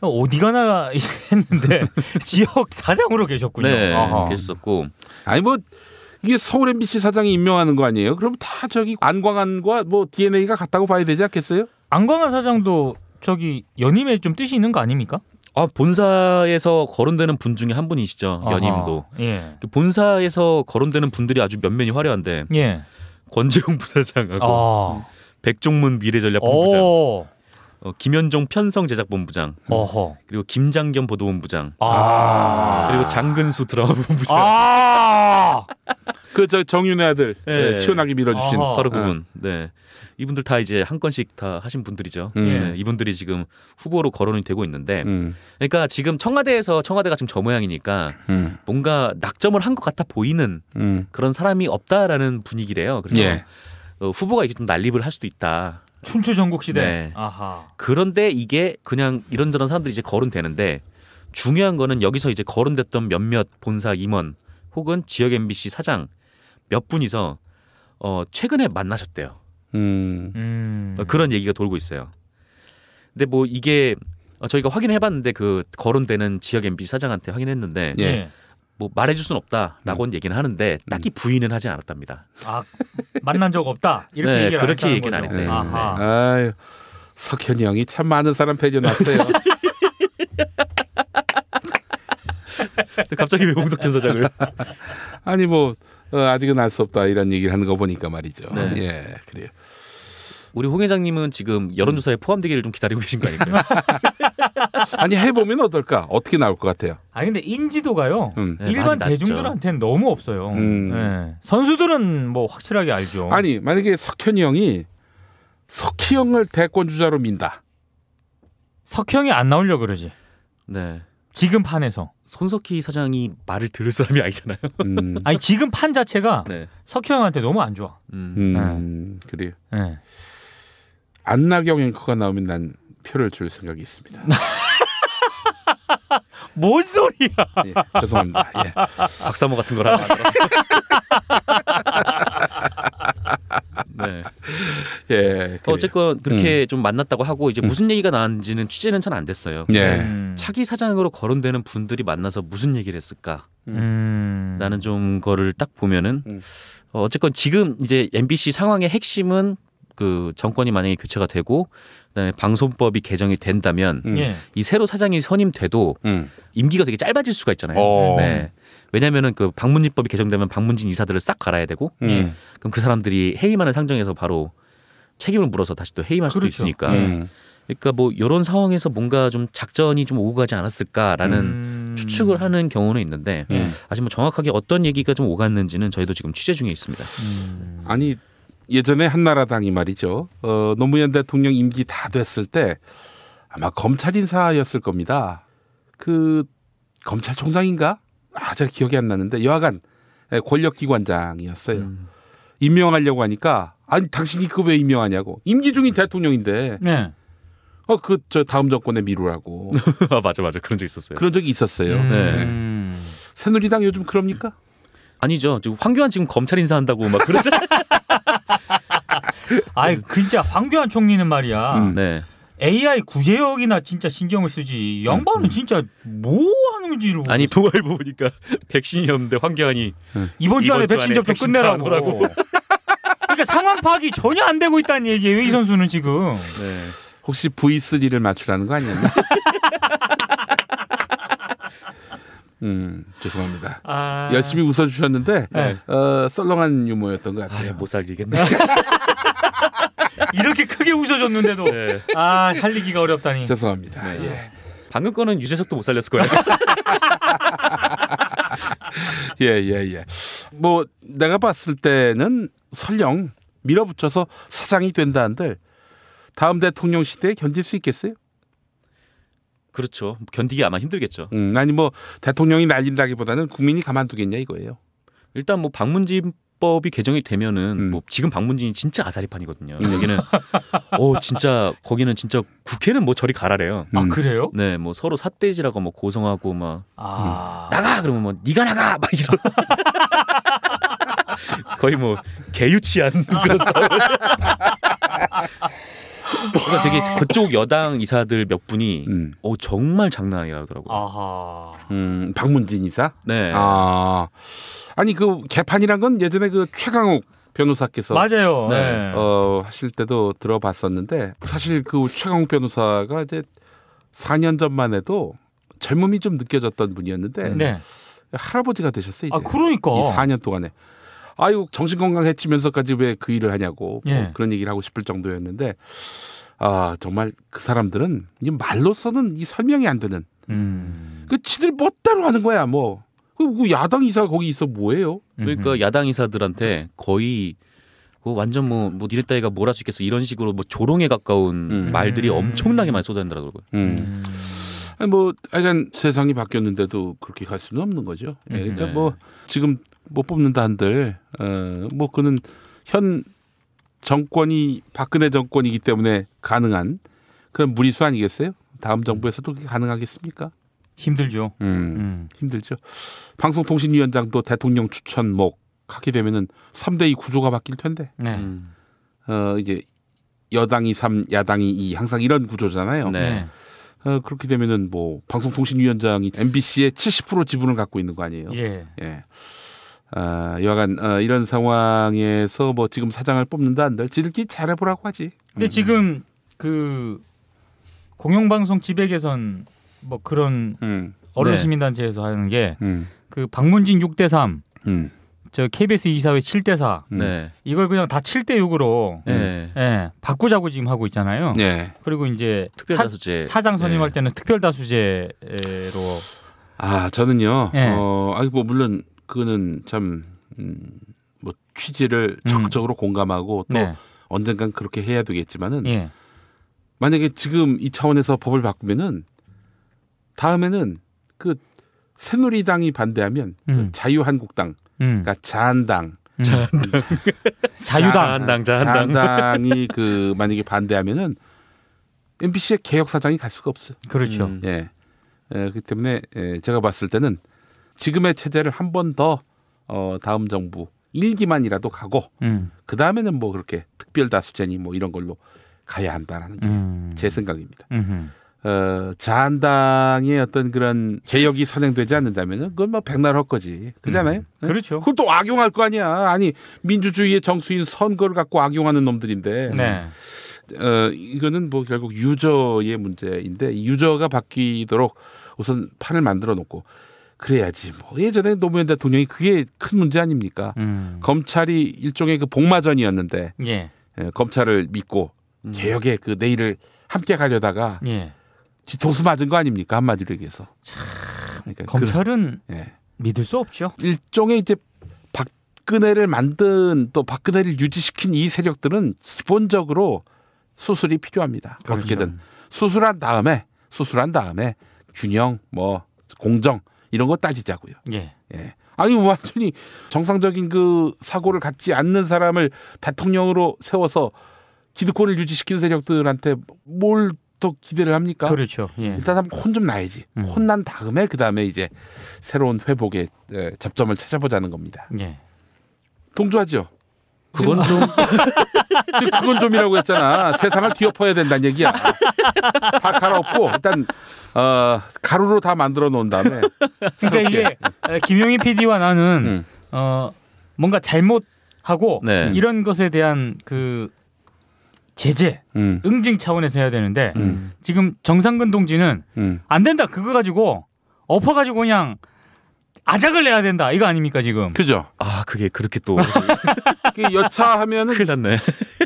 어디 가나 했는데 지역 사장으로 계셨군요. 네, 계셨었고. 아니 뭐 이게 서울 MBC 사장이 임명하는 거 아니에요? 그럼 다 저기 안광한과 뭐 DNA가 같다고 봐야 되지 않겠어요? 안광한 사장도 저기 연임에 좀 뜻이 있는 거 아닙니까? 본사에서 거론되는 분 중에 한 분이시죠. 연임도. 예. 본사에서 거론되는 분들이 아주 면면이 화려한데, 예. 권재웅 부사장하고 백종문 미래전략본부장, 김현종 편성제작본부장, 그리고 김장겸 보도본부장, 그리고 장근수 드라마본부장. 그 저 정윤의 아들 시원하게 밀어주신 바로 그분. 네. 이분들 다 이제 한 건씩 다 하신 분들이죠. 네, 이분들이 지금 후보로 거론이 되고 있는데, 그러니까 지금 청와대가 지금 저 모양이니까 뭔가 낙점을 한 것 같아 보이는 그런 사람이 없다라는 분위기래요. 그래서 후보가 이게 좀 난립을 할 수도 있다. 춘추 전국 시대. 네. 그런데 이게 그냥 이런저런 사람들이 이제 거론되는데, 중요한 거는 여기서 이제 거론됐던 몇몇 본사 임원 혹은 지역 MBC 사장 몇 분이서 최근에 만나셨대요. 그런 얘기가 돌고 있어요. 근데 뭐 이게 저희가 확인해봤는데 그 거론되는 지역 MBC 사장한테 확인했는데 뭐 말해줄 수는 없다라고는 얘기는 하는데 딱히 부인은 하지 않았답니다. 만난 적 없다 이렇게 얘기를 그렇게 얘기는 안 했대요. 아유, 석현이 형이 참 많은 사람 배려놨어요. 갑자기 왜 홍석현 사장을? 아니 뭐 아직은 알 수 없다 이런 얘기를 하는 거 보니까 말이죠. 예, 그래요. 우리 홍 회장님은 지금 여론조사에 포함되기를 좀 기다리고 계신 거 아닌가요? 아니 해보면 어떨까? 어떻게 나올 것 같아요? 근데 인지도가요. 일반 대중들한테는 너무 없어요. 네. 선수들은 뭐 확실하게 알죠. 아니 만약에 석현이 형이 석희 형을 대권 주자로 민다. 석형이 안 나오려고 그러지. 네. 지금 판에서 손석희 사장이 말을 들을 사람이 아니잖아요. 아니 지금 판 자체가 석형한테 너무 안 좋아. 그래요. 안나경 앵커가 나오면 난 표를 줄 생각이 있습니다. 뭔 소리야? 죄송합니다. 박사모 같은 거라 만들었어. 네. 어쨌건 그렇게 좀 만났다고 하고 이제 무슨 얘기가 나왔는지는 취재는 잘 안 됐어요. 차기 사장으로 거론되는 분들이 만나서 무슨 얘기를 했을까? 라는 좀 거를 딱 보면은 어쨌건 지금 이제 MBC 상황의 핵심은 그 정권이 만약에 교체가 되고 그다음에 방송법이 개정이 된다면 이 새로 사장이 선임돼도 임기가 되게 짧아질 수가 있잖아요. 네. 왜냐하면은 그 방문진법이 개정되면 방문진 이사들을 싹 갈아야 되고 그럼 그 사람들이 해임하는 상정에서 바로 책임을 물어서 다시 또 해임할 수도 있으니까. 그러니까 뭐 이런 상황에서 뭔가 좀 작전이 좀 오고 가지 않았을까라는 추측을 하는 경우는 있는데 아직 뭐 정확하게 어떤 얘기가 좀 오갔는지는 저희도 지금 취재 중에 있습니다. 아니 예전에 한나라당이 말이죠. 노무현 대통령 임기 다 됐을 때 아마 검찰 인사였을 겁니다. 그 검찰총장인가? 제가 기억이 안 나는데 여하간 권력기관장이었어요. 임명하려고 하니까 아니 당신이 그거 왜 임명하냐고. 임기 중인 대통령인데 그 저 다음 정권의 미루라고. 아, 맞아 그런 적 있었어요. 그런 적이 있었어요. 네. 새누리당 요즘 그럽니까? 아니죠. 지금 황교안 지금 검찰 인사한다고 막 그러잖아요. 아이 진짜 황교안 총리는 말이야. 네. AI 구제역이나 진짜 신경을 쓰지. 양반은 진짜 뭐 하는 건지를. 아니 동아일보 보니까 백신이 없는데 황교안이 이번 주 안에 백신 접종 끝내라고. 그러니까 상황 파악이 전혀 안 되고 있다는 얘기예요. 이 선수는 지금. 네. 혹시 V3를 맞추라는 거 아니었나? 죄송합니다. 열심히 웃어주셨는데 네. 썰렁한 유머였던 것 같아요. 못 살리겠네. 이렇게 크게 웃어줬는데도 네. 살리기가 어렵다니. 죄송합니다. 네. 예. 방금 거는 유재석도 못 살렸을 거예요. 예. 뭐 내가 봤을 때는 설령 밀어붙여서 사장이 된다 한들 다음 대통령 시대에 견딜 수 있겠어요? 그렇죠. 견디기 아마 힘들겠죠. 아니 뭐 대통령이 날린다기보다는 국민이 가만두겠냐 이거예요. 일단 뭐 방문진법이 개정이 되면은 뭐 지금 방문진이 진짜 아사리판이거든요. 여기는 진짜 거기는 진짜 국회는 뭐 저리 가라래요. 아 그래요? 네, 뭐 서로 삿대질하고 뭐 고성하고 막 나가 그러면 뭐 네가 나가 막 이런. 거의 뭐 개유치한 그런 싸움. 그러니까 되게 그쪽 여당 이사들 몇 분이 정말 장난 아니라더라고요. 박문진 이사? 네. 아니 그 개판이란 건 예전에 그 최강욱 변호사께서 맞아요. 네. 하실 때도 들어봤었는데 사실 그 최강욱 변호사가 이제 4년 전만 해도 젊음이 좀 느껴졌던 분이었는데 네. 할아버지가 되셨어요. 이제. 그러니까 이 4년 동안에. 아유 정신 건강 해치면서까지 왜 그 일을 하냐고 예. 그런 얘기를 하고 싶을 정도였는데 정말 그 사람들은 이 말로서는 이 설명이 안 되는 그 지들 멋대로 하는 거야 뭐. 그 야당 이사 거기 있어 뭐예요? 그러니까 야당 이사들한테 거의 완전 뭐 니네 따위가 뭘 할 수 있겠어 이런 식으로 뭐 조롱에 가까운 말들이 엄청나게 많이 쏟아낸다더라고요. 아니 뭐 하여간 세상이 바뀌었는데도 그렇게 갈 수는 없는 거죠. 그러니까 뭐 지금 못 뽑는다 한들 뭐 그는 현 정권이 박근혜 정권이기 때문에 가능한 그런 무리수 아니겠어요? 다음 정부에서도 그게 가능하겠습니까? 힘들죠. 힘들죠. 방송통신위원장도 대통령 추천목 하게 되면은 3대2 구조가 바뀔 텐데. 네. 이제 여당이 3, 야당이 2 항상 이런 구조잖아요. 네. 그렇게 되면은 뭐 방송통신위원장이 MBC의 70% 지분을 갖고 있는 거 아니에요? 예. 여하간 이런 상황에서 뭐 지금 사장을 뽑는다 한들 지들끼리 잘해보라고 하지. 근데 지금 그 공영방송 지배 개선 뭐 그런 언론시민단체에서 하는 게 그 방문진 6대3 저 KBS 이사회 7대4 이걸 그냥 다 7대6으로 바꾸자고 지금 하고 있잖아요. 그리고 이제 특별다수제 사장 선임할 때는 특별다수제로. 저는요. 뭐 물론 그거는 참 뭐 취지를 적극적으로 공감하고 또 언젠간 그렇게 해야 되겠지만은 만약에 지금 이 차원에서 법을 바꾸면은 다음에는 그 새누리당이 반대하면 자유한국당, 그러니까 자한당, 자한당이 그 만약에 반대하면은 MBC의 개혁 사장이 갈 수가 없어요. 그렇죠. 그렇기 때문에 제가 봤을 때는 지금의 체제를 한 번 더 다음 정부 1기만이라도 가고 그 다음에는 뭐 그렇게 특별다수제니 뭐 이런 걸로 가야 한다라는 게 제 생각입니다. 자한당의 어떤 그런 개혁이 선행되지 않는다면은 그건 뭐 백날 헛거지. 그잖아요. 그렇죠. 그걸 또 악용할 거 아니야. 아니 민주주의의 정수인 선거를 갖고 악용하는 놈들인데. 이거는 뭐 결국 유저의 문제인데 이 유저가 바뀌도록 우선 판을 만들어 놓고 그래야지. 뭐 예전에 노무현 대통령이 그게 큰 문제 아닙니까? 검찰이 일종의 그 복마전이었는데 검찰을 믿고 개혁의 그 내일을 함께 가려다가 뒤통수 맞은 거 아닙니까? 한마디로 얘기해서. 그러니까 검찰은 믿을 수 없죠. 일종의 이제 박근혜를 만든 또 박근혜를 유지시킨 이 세력들은 기본적으로 수술이 필요합니다. 그렇죠. 어떻게든 수술한 다음에 균형, 뭐 공정 이런 거 따지자고요. 아니 완전히 정상적인 그 사고를 갖지 않는 사람을 대통령으로 세워서 기득권을 유지시킨 세력들한테 뭘 더 기대를 합니까? 그렇죠. 예. 일단 한번 혼 좀 나야지. 혼난 다음에 그 다음에 이제 새로운 회복의 접점을 찾아보자는 겁니다. 예. 동조하죠. 그건 좀 그건 좀이라고 했잖아. 세상을 뒤엎어야 된다는 얘기야. 다 갈아엎고 일단 가루로 다 만들어 놓은 다음에. 그러니까 이게 김용희 PD와 나는 뭔가 잘못하고 네. 이런 것에 대한 그 제재, 응징 차원에서 해야 되는데 지금 정상근 동지는 안 된다. 그거 가지고 엎어가지고 그냥 아작을 내야 된다. 이거 아닙니까 지금? 그죠. 아 그게 그렇게 또 여차하면은 큰일 났네.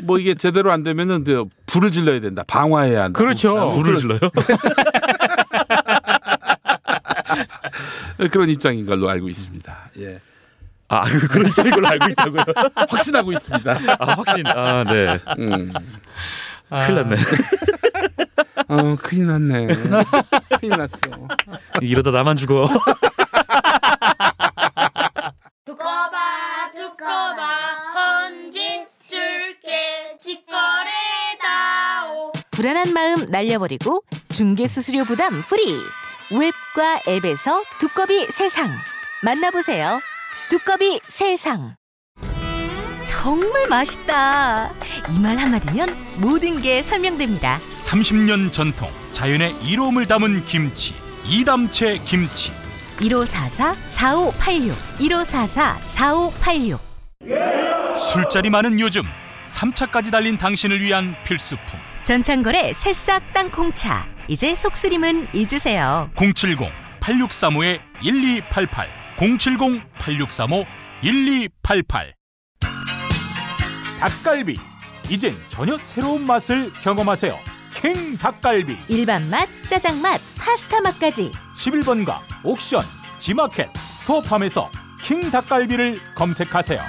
뭐 이게 제대로 안 되면은 불을 질러야 된다. 방화해야 한다. 그렇죠. 불을 질러요? 그런 입장인 걸로 알고 있습니다. 예. 아 그런 입장인 걸로 알고 있다고요? 확신하고 있습니다. 아 확신. 아 네. 큰일 났네. 큰일 났네. 큰일 났어. 이러다 나만 죽어. 두꺼봐 헌집 줄게 직거래다오. 불안한 마음 날려버리고 중개수수료 부담 프리. 웹과 앱에서 두꺼비 세상 만나보세요. 두꺼비 세상. 정말 맛있다. 이 말 한마디면 모든 게 설명됩니다. 30년 전통 자연의 이로움을 담은 김치 이담채 김치. 1544-4586 1544-4586. 술자리 많은 요즘 3차까지 달린 당신을 위한 필수품. 전창걸의 새싹 땅콩차. 이제 속쓰림은 잊으세요. 070-8635-1288 070-8635-1288. 닭갈비 이젠 전혀 새로운 맛을 경험하세요. 킹 닭갈비. 일반 맛, 짜장 맛, 파스타 맛까지. 11번가 옥션, 지마켓, 스토어팜에서 킹 닭갈비를 검색하세요.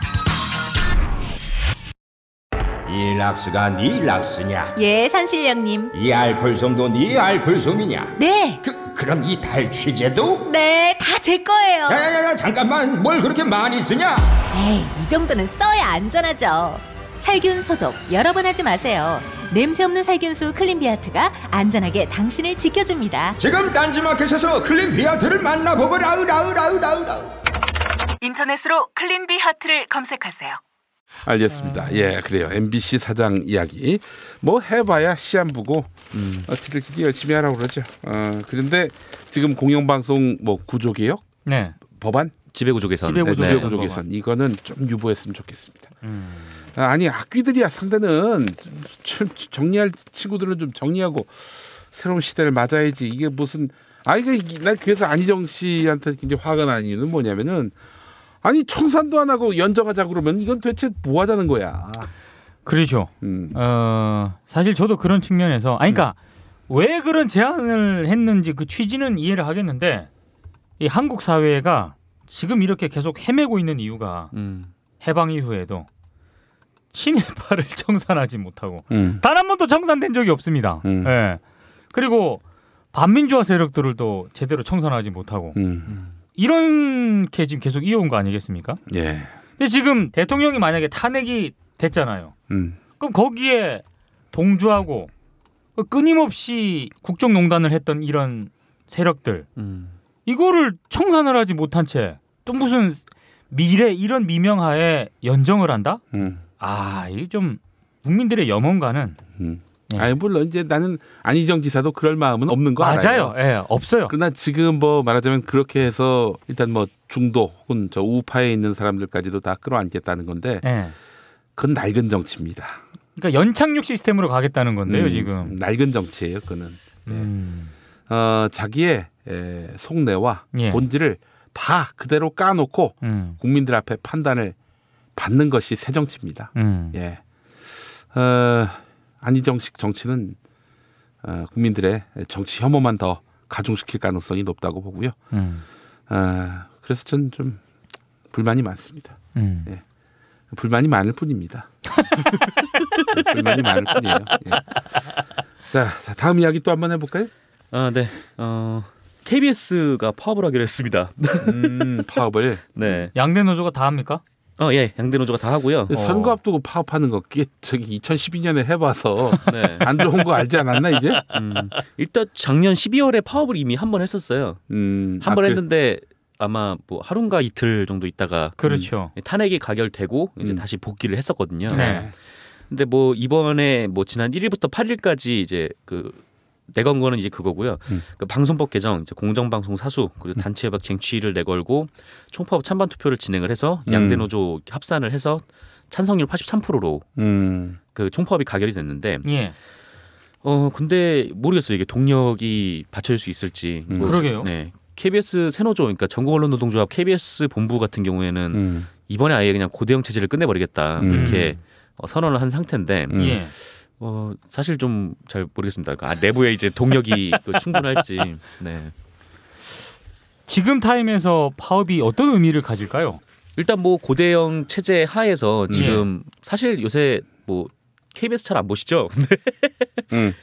이 락스가 네 락스냐? 예, 산신령님. 이 알콜솜도 네 알콜솜이냐? 네. 그럼 이 탈취제도? 네, 다 제 거예요. 야야야 잠깐만, 뭘 그렇게 많이 쓰냐? 에이, 이 정도는 써야 안전하죠. 살균 소독 여러 번 하지 마세요. 냄새 없는 살균수 클린비아트가 안전하게 당신을 지켜줍니다. 지금 딴지마켓에서 클린비아트를 만나보거라. 인터넷으로 클린비아트를 검색하세요. 알겠습니다. 예, 그래요. MBC 사장 이야기. 뭐 해봐야 시한부고 지들끼리 열심히 하라고 그러죠. 그런데 지금 공영방송 뭐 구조개혁, 네, 법안, 지배구조 개선, 지배구조 개선 이거는 좀 유보했으면 좋겠습니다. 아니 악귀들이야 상대는. 좀 정리할 친구들은 좀 정리하고 새로운 시대를 맞아야지. 이게 무슨 난 그래서 안희정 씨한테 굉장히 화가 나는 이유는 뭐냐면은 아니 청산도 안 하고 연정하자 그러면 이건 대체 뭐 하자는 거야. 그렇죠. 사실 저도 그런 측면에서 그러니까 왜 그런 제안을 했는지 그 취지는 이해를 하겠는데 이 한국 사회가 지금 이렇게 계속 헤매고 있는 이유가 해방 이후에도 친일파를 청산하지 못하고 단 한 번도 청산된 적이 없습니다. 예. 그리고 반민주화 세력들을 또 제대로 청산하지 못하고 이렇게 지금 계속 이어온 거 아니겠습니까? 예. 근데 지금 대통령이 만약에 탄핵이 됐잖아요. 그럼 거기에 동조하고 끊임없이 국정농단을 했던 이런 세력들 이거를 청산을 하지 못한 채 또 무슨 미래 이런 미명하에 연정을 한다? 이게 좀 국민들의 염원과는 예. 아니 물론 이제 나는 안희정 지사도 그럴 마음은 없는 거 알아요. 맞아요. 예, 없어요. 그러나 지금 뭐 말하자면 그렇게 해서 일단 뭐 중도 혹은 저 우파에 있는 사람들까지도 다 끌어안겠다는 건데 그건 낡은 정치입니다. 그러니까 연착륙 시스템으로 가겠다는 건데요, 지금. 낡은 정치예요, 그는. 자기의 속내와 본질을 다 그대로 까놓고 국민들 앞에 판단을 받는 것이 새 정치입니다. 예. 안희정식 정치는 국민들의 정치 혐오만 더 가중시킬 가능성이 높다고 보고요. 그래서 전 좀 불만이 많습니다. 예. 불만이 많을 뿐입니다. 불만이 많을 뿐이에요. 예. 자, 다음 이야기 또 한번 해볼까요? 네. KBS가 파업을 하기로 했습니다. 파업을. 네. 양대 노조가 다 합니까? 예, 양대 노조가 다 하고요. 선거 앞두고 파업하는 거 그게 저기 2012년에 해봐서 네. 안 좋은 거 알지 않았나 이제? 일단 작년 12월에 파업을 이미 한 번 했었어요. 한 번 했는데 아마 뭐 하루인가 이틀 정도 있다가 그렇죠. 탄핵이 가결되고 이제 다시 복귀를 했었거든요. 네. 근데 뭐 이번에 뭐 지난 1일부터 8일까지 이제 그 내건 거는 이제 그거고요. 그 방송법 개정, 이제 공정방송 사수 그리고 단체 협약 쟁취를 내걸고 총파업 찬반 투표를 진행을 해서 양대 노조 합산을 해서 찬성률 83%로 그 총파업이 가결이 됐는데. 예. 근데 모르겠어요. 이게 동력이 받쳐줄 수 있을지. 그러게요. 네. KBS 새노조, 그러니까 전국언론노동조합 KBS 본부 같은 경우에는 이번에 아예 그냥 고대형 체제를 끝내버리겠다 이렇게 선언을 한 상태인데. 예. 사실 좀 잘 모르겠습니다. 내부에 이제 동력이 충분할지. 네. 지금 타임에서 파업이 어떤 의미를 가질까요? 일단 뭐 고대형 체제 하에서 지금 사실 요새 뭐 KBS 잘 안 보시죠?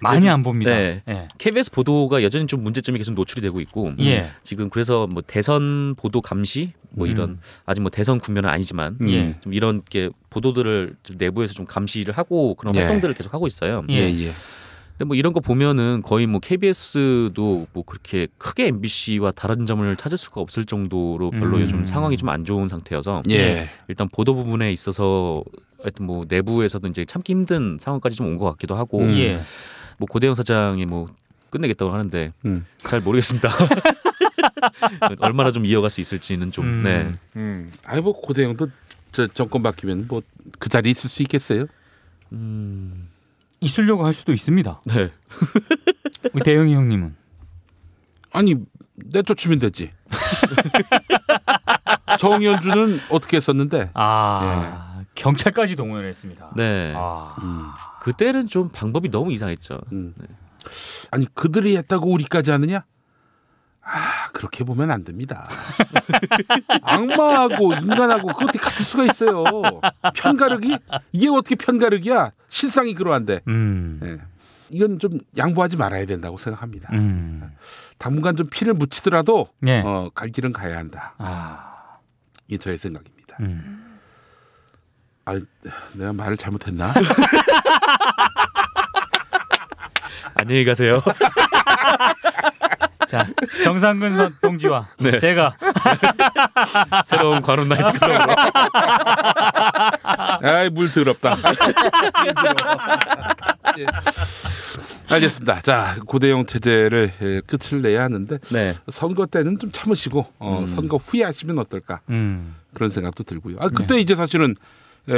많이 안 봅니다. 네. 예. KBS 보도가 여전히 좀 문제점이 계속 노출이 되고 있고 예. 지금 그래서 뭐 대선 보도 감시 뭐 이런 아직 뭐 대선 국면은 아니지만 좀 이런 게 보도들을 좀 내부에서 좀 감시를 하고 그런 활동들을 계속 하고 있어요. 근데 뭐 이런 거 보면은 거의 뭐 KBS도 뭐 그렇게 크게 MBC와 다른 점을 찾을 수가 없을 정도로 별로 요즘 상황이 좀 안 좋은 상태여서 일단 보도 부분에 있어서 하여튼 뭐 내부에서도 이제 참기 힘든 상황까지 좀 온 것 같기도 하고 뭐 고대영 사장이 뭐 끝내겠다고 하는데 잘 모르겠습니다. 얼마나 좀 이어갈 수 있을지는 좀. 네. 아니 뭐 고대영도 저 정권 바뀌면 뭐 그 자리에 있을 수 있겠어요? 있으려고 할 수도 있습니다. 네. 우리 대영이 형님은? 아니 내쫓으면 되지. 정연주는 어떻게 했었는데? 경찰까지 동원을 했습니다. 네. 그때는 좀 방법이 너무 이상했죠. 네. 아니 그들이 했다고 우리까지 하느냐? 그렇게 보면 안 됩니다. 악마하고 인간하고 그거 어떻게 같을 수가 있어요. 편가르기? 이게 어떻게 편가르기야? 실상이 그러한데. 네. 이건 좀 양보하지 말아야 된다고 생각합니다. 당분간 좀 피를 묻히더라도 갈 길은 가야 한다. 이게 저의 생각입니다. 내가 말을 잘못했나? 안녕히 가세요. 자, 정상근 동지와 제가 새로운 관훈 나이트 클럽으로. 물 더럽다. 알겠습니다. 자, 고대형 체제를 끝을 내야 하는데 선거 때는 좀 참으시고 선거 후에 하시면 어떨까 그런 생각도 들고요. 그때 이제 사실은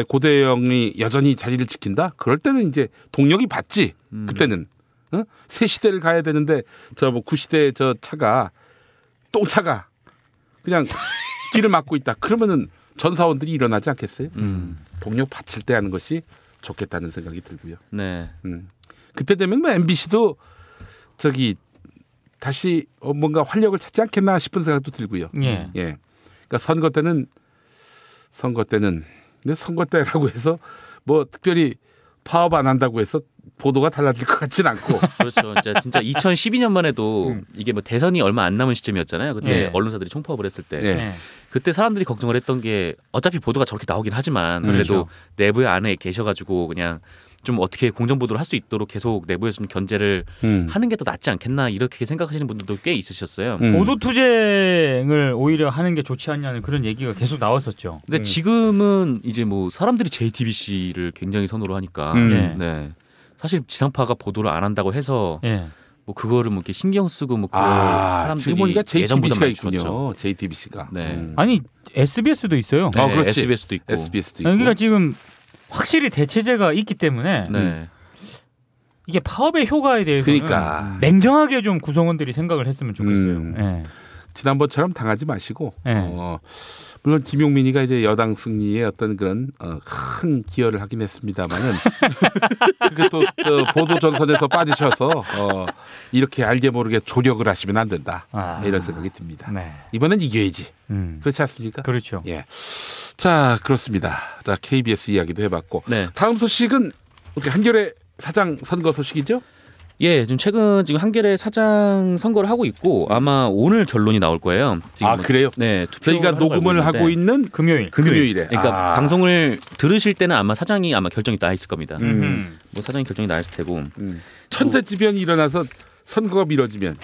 고대형이 여전히 자리를 지킨다. 그럴 때는 이제 동력이 받지. 그때는 새 시대를 가야 되는데 저 뭐 구시대 저 차가 똥차가 그냥 길을 막고 있다. 그러면은 전사원들이 일어나지 않겠어요? 동력 받칠 때 하는 것이 좋겠다는 생각이 들고요. 네. 그때 되면 뭐 MBC도 저기 다시 뭔가 활력을 찾지 않겠나 싶은 생각도 들고요. 그러니까 선거 때는 근데 선거 때라고 해서 뭐 특별히 파업 안 한다고 해서 보도가 달라질 것 같지는 않고. 그렇죠. 진짜 2012년만 해도 이게 뭐 대선이 얼마 안 남은 시점이었잖아요. 그때 언론사들이 총파업을 했을 때. 그때 사람들이 걱정을 했던 게 어차피 보도가 저렇게 나오긴 하지만 그래도 내부의 안에 계셔가지고 그냥 좀 어떻게 공정 보도를 할 수 있도록 계속 내부에서 좀 견제를 하는 게 더 낫지 않겠나 이렇게 생각하시는 분들도 꽤 있으셨어요. 보도 투쟁을 오히려 하는 게 좋지 않냐는 그런 얘기가 계속 나왔었죠. 근데 지금은 이제 뭐 사람들이 JTBC를 굉장히 선호를 하니까 네. 사실 지상파가 보도를 안 한다고 해서 뭐 그거를 뭐 이렇게 신경 쓰고 뭐 그런 사람들이 지금 보니까 JTBC가 있군요. 줄었죠. JTBC가. 아니 SBS도 있어요. 그렇지. SBS도 있고. 그러니까 지금 확실히 대체제가 있기 때문에 이게 파업의 효과에 대해서는 냉정하게 좀 구성원들이 생각을 했으면 좋겠어요. 지난번처럼 당하지 마시고 물론 김용민이가 이제 여당 승리에 어떤 그런 큰 기여를 하긴 했습니다만은 그게 또 보도 전선에서 빠지셔서 이렇게 알게 모르게 조력을 하시면 안 된다 이런 생각이 듭니다. 이번엔 이겨야지. 그렇지 않습니까? 그렇죠. 예. 자, 그렇습니다. 자, KBS 이야기도 해봤고 다음 소식은 한겨레 사장 선거 소식이죠? 예, 지금 최근 지금 한겨레 사장 선거를 하고 있고 아마 오늘 결론이 나올 거예요. 지금 그래요? 네, 저희가 녹음을 하고 있는 금요일에. 그러니까 방송을 들으실 때는 아마 사장이 아마 결정이 나 있을 겁니다. 뭐 사장이 결정이 나 있을 테고. 천재지변이 일어나서 선거가 미뤄지면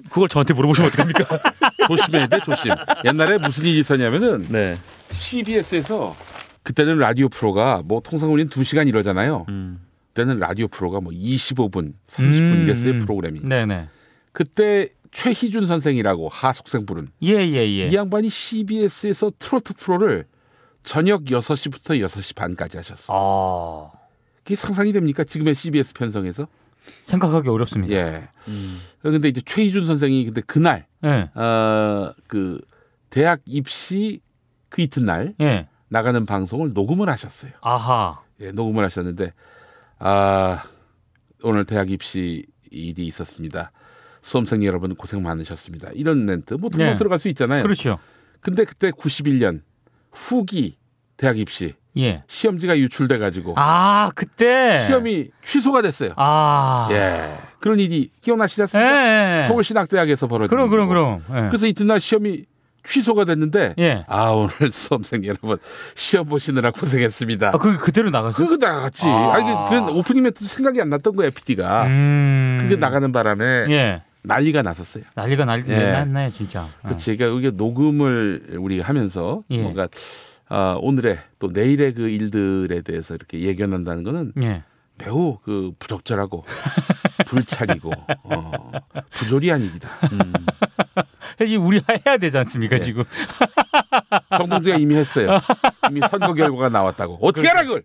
그걸 저한테 물어보시면 어떡합니까? 조심해야 돼, 조심. 옛날에 무슨 일이 있었냐면은 CBS에서 그때는 라디오 프로가 뭐 통상 우리는 2시간 이러잖아요. 그때는 라디오 프로가 뭐 25분, 30분 이랬어요, 프로그램이. 네네. 그때 최희준 선생이라고 하숙생 부른 이 양반이 CBS에서 트로트 프로를 저녁 6시부터 6시 반까지 하셨어. 그게 상상이 됩니까? 지금의 CBS 편성에서? 생각하기 어렵습니다. 예. 그런데 이제 최희준 선생이 근데 그날 그 대학 입시 그 이튿날 나가는 방송을 녹음을 하셨어요. 아하. 예, 녹음을 하셨는데 오늘 대학 입시 일이 있었습니다. 수험생 여러분 고생 많으셨습니다. 이런 멘트 뭐 통상 들어갈 수 있잖아요. 그렇죠. 근데 그때 91년 후기 대학 입시 시험지가 유출돼 가지고 그때 시험이 취소가 됐어요. 예. 그런 일이 기억나시지 않습니까? 서울신학대학에서 벌어진 그럼. 그래서 이튿날 시험이 취소가 됐는데 오늘 수험생 여러분 시험 보시느라 고생했습니다. 그대로 나갔어요? 그거 나갔지. 그런 오프닝 멘트 생각이 안 났던 거야 PD가. 그게 나가는 바람에 난리가 났었어요. 난리가 났나요 진짜. 그렇지. 그러니까 이게 녹음을 우리 하면서 뭔가 오늘의 또 내일의 그 일들에 대해서 이렇게 예견한다는 거는 매우 그 부적절하고 불찰이고 부조리한 일이다. 해지 우리 해야 되지 않습니까 지금? 정동주가 이미 했어요. 이미 선거 결과가 나왔다고. 어떻게 알아 그걸?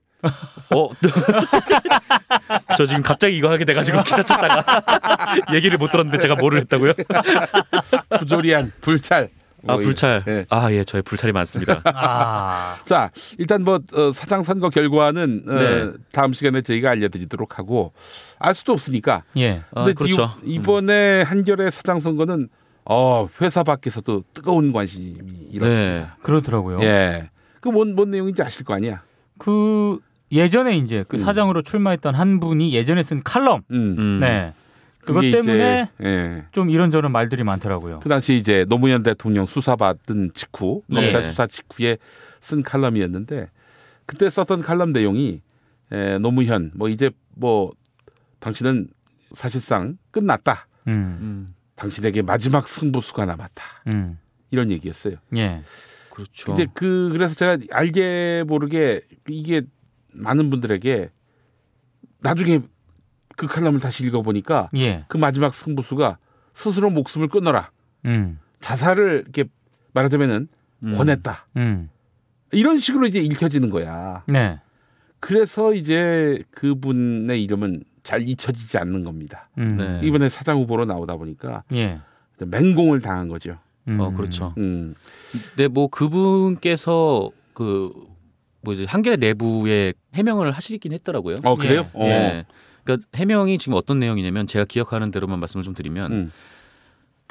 저 지금 갑자기 이거 하게 돼가지고 기사 찾다가 얘기를 못 들었는데 제가 뭐를 했다고요? 부조리한 불찰. 불찰. 예, 저의 불찰이 많습니다. 자, 일단 뭐 사장 선거 결과는 다음 시간에 저희가 알려드리도록 하고 알 수도 없으니까. 근데 그렇죠. 이번에 한겨레 사장 선거는 회사 밖에서도 뜨거운 관심이 일었습니다. 그렇더라고요. 뭔 내용인지 아실 거 아니야? 그 예전에 이제 그 사장으로 출마했던 한 분이 예전에 쓴 칼럼. 그것 때문에 좀 이런저런 말들이 많더라고요. 그 당시 이제 노무현 대통령 수사받은 직후 검찰 수사 직후에 쓴 칼럼이었는데 그때 썼던 칼럼 내용이 노무현 이제 당신은 사실상 끝났다. 당신에게 마지막 승부수가 남았다. 이런 얘기였어요. 그렇죠. 근데 그래서 제가 알게 모르게 이게 많은 분들에게 나중에 그 칼럼을 다시 읽어보니까 그 마지막 승부수가 스스로 목숨을 끊어라. 자살을 이렇게 말하자면은 권했다. 이런 식으로 이제 읽혀지는 거야. 그래서 이제 그분의 이름은 잘 잊혀지지 않는 겁니다. 이번에 사장 후보로 나오다 보니까 맹공을 당한 거죠. 그렇죠. 근데 뭐 그분께서 이제 한겨레 내부에 해명을 하시긴 했더라고요. 그래요? 그러니까 해명이 지금 어떤 내용이냐면 제가 기억하는 대로만 말씀을 좀 드리면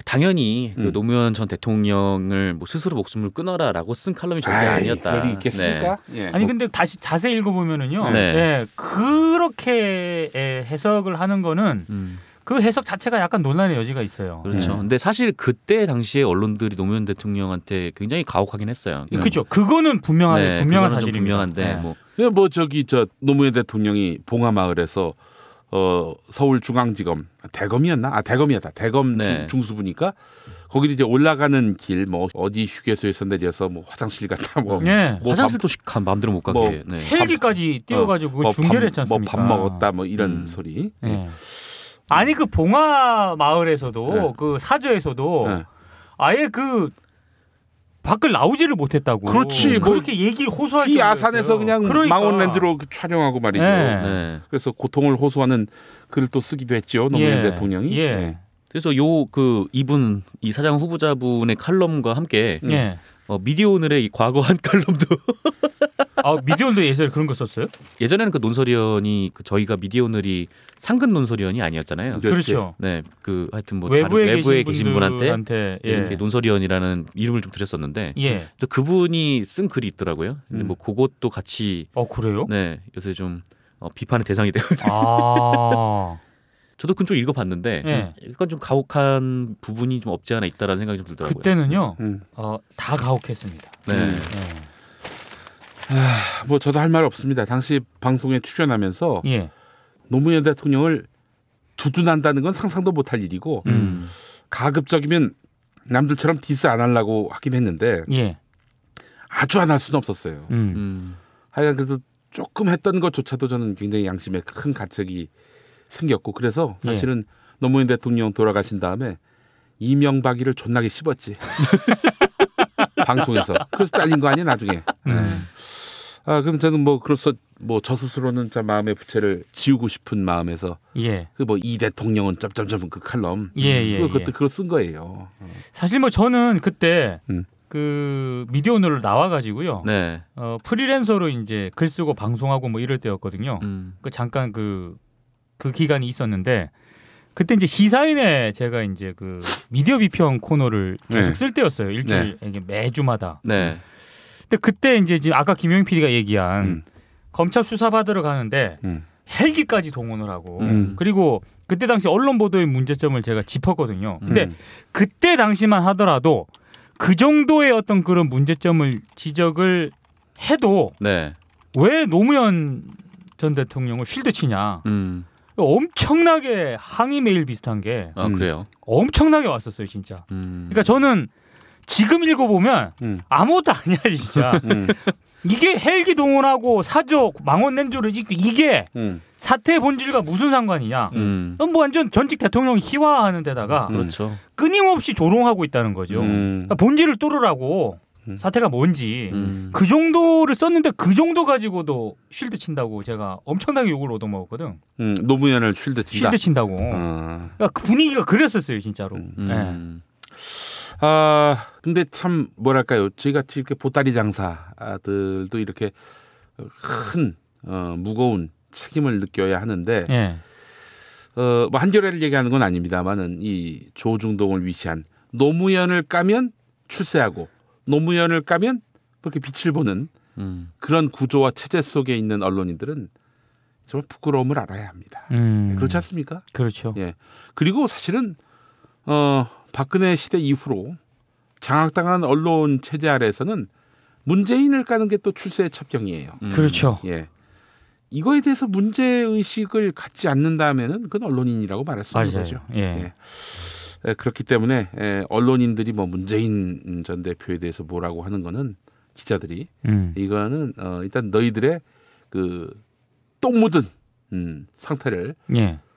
당연히 그 노무현 전 대통령을 스스로 목숨을 끊어라라고 쓴 칼럼이 절대 아니었다. 그럴 리 있겠습니까? 아니 근데 다시 자세히 읽어보면은요. 그렇게 해석을 하는 거는 그 해석 자체가 약간 논란의 여지가 있어요. 그렇죠. 근데 사실 그때 당시에 언론들이 노무현 대통령한테 굉장히 가혹하긴 했어요. 그렇죠. 그거는 분명한 사실입니다. 분명한데 노무현 대통령이 봉하마을에서 서울중앙지검 대검이었나? 대검이었다. 대검 중수부니까 거기 이제 올라가는 길 어디 휴게소에서 내려서 화장실 갔다 화장실도 마음대로 못 가게 헬기까지 띄워가지고 중계를 했지 않습니까? 밥 먹었다 이런 소리. 아니 그 봉화 마을에서도 그 사저에서도 아예 그 밖을 나오지를 못했다고. 그렇지. 그렇게 얘기를 호소할 그 아산에서 그냥 망원렌즈로 촬영하고 말이죠. 그래서 고통을 호소하는 글을 또 쓰기도 했죠. 노무현 대통령이. 그래서 이분 이 사장 후보자분의 칼럼과 함께 미디어 오늘의 이 과거한 칼럼도 미디어 오늘도 예전에 그런 거 썼어요? 예전에는 그 논설위원이 저희가 미디어 오늘이 상근 논설위원이 아니었잖아요. 그렇죠. 하여튼 외부에 계신 분한테 이렇게 논설위원이라는 이름을 좀 드렸었는데 그분이 쓴 글이 있더라고요. 근데 그것도 같이 그래요? 요새 좀 비판의 대상이 되고. 저도 그쪽 읽어봤는데 네. 약간 좀 가혹한 부분이 좀 없지 않아 있다라는 생각이 좀 들더라고요. 그때는요, 다 가혹했습니다. 네. 뭐 저도 할 말 없습니다. 당시 방송에 출연하면서 노무현 대통령을 두둔한다는 건 상상도 못할 일이고 가급적이면 남들처럼 디스 안 하려고 하긴 했는데 아주 안 할 수는 없었어요. 하여간 그래도 조금 했던 것조차도 저는 굉장히 양심에 큰 가책이 생겼고 그래서 사실은 노무현 대통령 돌아가신 다음에 이명박이를 존나게 씹었지. 방송에서. 그래서 잘린 거 아니야 나중에. 그럼 저는 그래서 저 스스로는 참 마음의 부채를 지우고 싶은 마음에서 이 대통령은 점점점 그 칼럼 그때 그걸 쓴 거예요. 사실 저는 그때 그 미디어 오늘을 나와가지고요. 프리랜서로 이제 글 쓰고 방송하고 이럴 때였거든요. 그 잠깐 그 기간이 있었는데 그때 이제 시사인에 제가 이제 그 미디어 비평 코너를 계속 쓸 때였어요. 일주일 매주마다. 근데 그때 이제 지금 아까 김용희 PD가 얘기한 검찰 수사 받으러 가는데 헬기까지 동원을 하고 그리고 그때 당시 언론 보도의 문제점을 제가 짚었거든요. 근데 그때 당시만 하더라도 그 정도의 어떤 그런 문제점을 지적을 해도 왜 노무현 전 대통령을 쉴드 치냐. 엄청나게 항의 메일 비슷한 게 그래요? 엄청나게 왔었어요, 진짜. 그러니까 저는 지금 읽어보면 아무것도 아니야, 진짜. 이게 헬기 동원하고 사저 망원 냉조를 이게 사태의 본질과 무슨 상관이냐? 완전 전직 대통령이 희화하는 데다가 그렇죠. 끊임없이 조롱하고 있다는 거죠. 그러니까 본질을 뚫으라고. 사태가 뭔지 그 정도를 썼는데 그 정도 가지고도 쉴드 친다고 제가 엄청나게 욕을 얻어먹었거든. 노무현을 쉴드 친다고. 그러니까 그 분위기가 그랬었어요, 진짜로. 근데 참 뭐랄까요, 저희같이 이렇게 보따리 장사들도 이렇게 큰 무거운 책임을 느껴야 하는데 한겨레를 얘기하는 건 아닙니다만은 이 조중동을 위시한 노무현을 까면 출세하고 노무현을 까면 그렇게 빛을 보는 그런 구조와 체제 속에 있는 언론인들은 정말 부끄러움을 알아야 합니다. 그렇지 않습니까? 그렇죠. 그리고 사실은 박근혜 시대 이후로 장악당한 언론 체제 아래에서는 문재인을 까는 게 또 출세의 첩경이에요. 그렇죠. 이거에 대해서 문제 의식을 갖지 않는다면은 그건 언론인이라고 말할 수 없는 거죠. 그렇기 때문에 언론인들이 문재인 전 대표에 대해서 뭐라고 하는 거는 기자들이 이거는 일단 너희들의 그 똥 묻은 상태를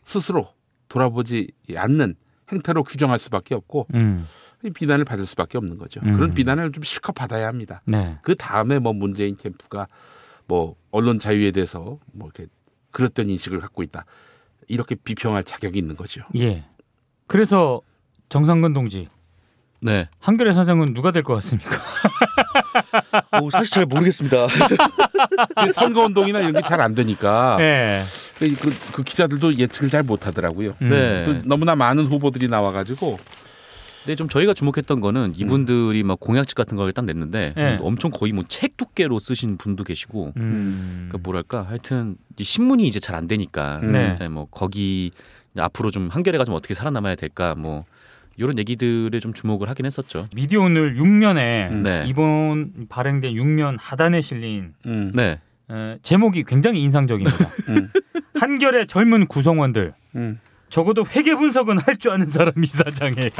스스로 돌아보지 않는 행태로 규정할 수밖에 없고 비난을 받을 수밖에 없는 거죠. 그런 비난을 좀 실컷 받아야 합니다. 그 다음에 문재인 캠프가 언론 자유에 대해서 이렇게 그랬던 인식을 갖고 있다 이렇게 비평할 자격이 있는 거죠. 그래서 정상근 동지, 한겨레 사장은 누가 될 것 같습니까? 사실 잘 모르겠습니다. 선거운동이나 이런 게 잘 안 되니까 그 기자들도 예측을 잘 못하더라고요. 또 너무나 많은 후보들이 나와가지고. 근데 좀 저희가 주목했던 거는 이분들이 공약집 같은 걸 딱 냈는데 엄청 거의 책 두께로 쓰신 분도 계시고 그러니까 뭐랄까 하여튼 신문이 이제 잘 안 되니까 거기 앞으로 좀 한겨레가 좀 어떻게 살아남아야 될까 이런 얘기들에 좀 주목을 하긴 했었죠. 미디어 오늘 6면에 이번 발행된 6면 하단에 실린 제목이 굉장히 인상적입니다. 한겨레 젊은 구성원들 적어도 회계 분석은 할 줄 아는 사람 이사장이에요.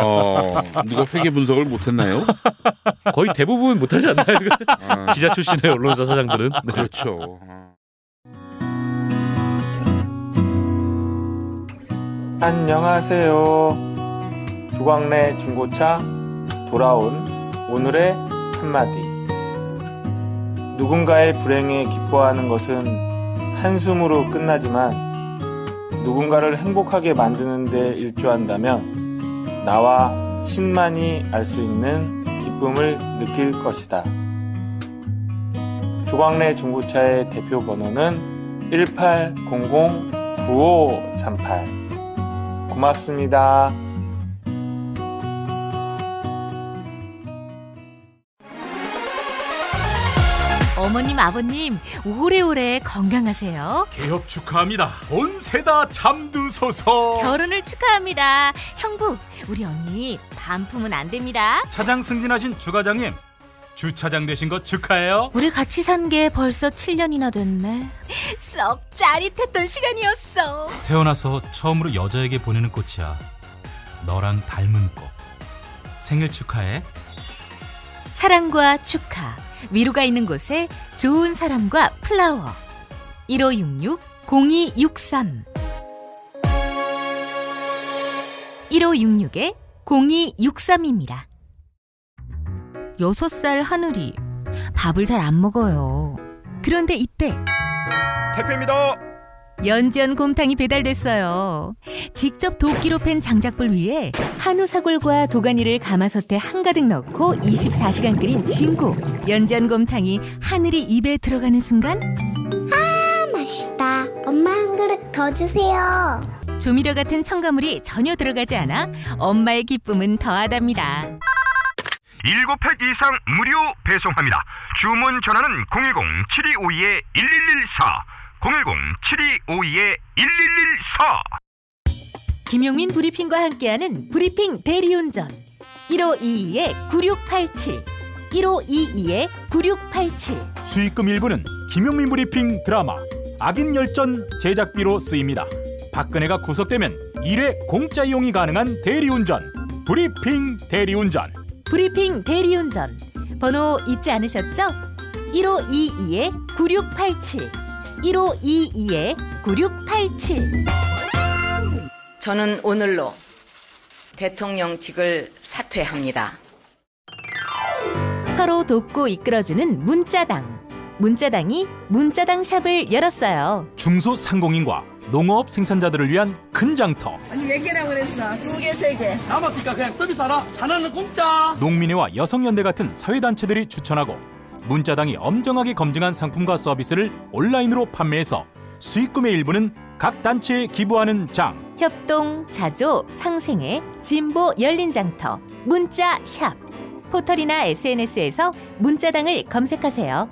누가 회계 분석을 못했나요? 거의 대부분 못하지 않나요? 기자 출신의 언론사 사장들은. 그렇죠. 안녕하세요. 조광래 중고차 돌아온 오늘의 한마디. 누군가의 불행에 기뻐하는 것은 한숨으로 끝나지만 누군가를 행복하게 만드는 데 일조한다면 나와 신만이 알 수 있는 기쁨을 느낄 것이다. 조광래 중고차의 대표 번호는 1800-9538. 고맙습니다. 어머님, 아버님 오래오래 건강하세요. 개업 축하합니다. 온세다 잠드소서. 결혼을 축하합니다. 형부, 우리 언니 반품은 안 됩니다. 차장 승진하신 주과장님, 주차장 되신 거 축하해요. 우리 같이 산 게 벌써 7년이나 됐네. 썩 짜릿했던 시간이었어. 태어나서 처음으로 여자에게 보내는 꽃이야. 너랑 닮은 꽃. 생일 축하해. 사랑과 축하, 위로가 있는 곳에 좋은 사람과 플라워. 1566-0263 1566-0263입니다. 6살 하늘이 밥을 잘 안 먹어요. 그런데 이때 택배입니다. 연지연 곰탕이 배달됐어요. 직접 도끼로 팬 장작불 위에 한우 사골과 도가니를 가마솥에 한가득 넣고 24시간 끓인 진구. 연지연 곰탕이 하늘이 입에 들어가는 순간, 아, 맛있다. 엄마 한 그릇 더 주세요. 조미료 같은 첨가물이 전혀 들어가지 않아 엄마의 기쁨은 더하답니다. 7팩 이상 무료 배송합니다. 주문 전화는 010-7252-1114 010-7252-1114. 김용민 브리핑과 함께하는 브리핑 대리운전 1522-9687 1522-9687. 수익금 일부는 김용민 브리핑 드라마 악인 열전 제작비로 쓰입니다. 박근혜가 구속되면 1회 공짜 이용이 가능한 대리운전 브리핑 대리운전. 브리핑 대리운전 번호 잊지 않으셨죠? 1522-9687 1522-9687. 저는 오늘로 대통령직을 사퇴합니다. 서로 돕고 이끌어주는 문자당. 문자당이 문자당 샵을 열었어요. 중소상공인과 농업 생산자들을 위한 큰 장터. 아니 몇 개라고 그랬어? 2개, 3개. 남았으니까 그냥 서비스 하나. 하나는 공짜. 농민회와 여성연대 같은 사회단체들이 추천하고 문자당이 엄정하게 검증한 상품과 서비스를 온라인으로 판매해서 수익금의 일부는 각 단체에 기부하는 장. 협동, 자조, 상생회, 진보 열린 장터, 문자샵. 포털이나 SNS에서 문자당을 검색하세요.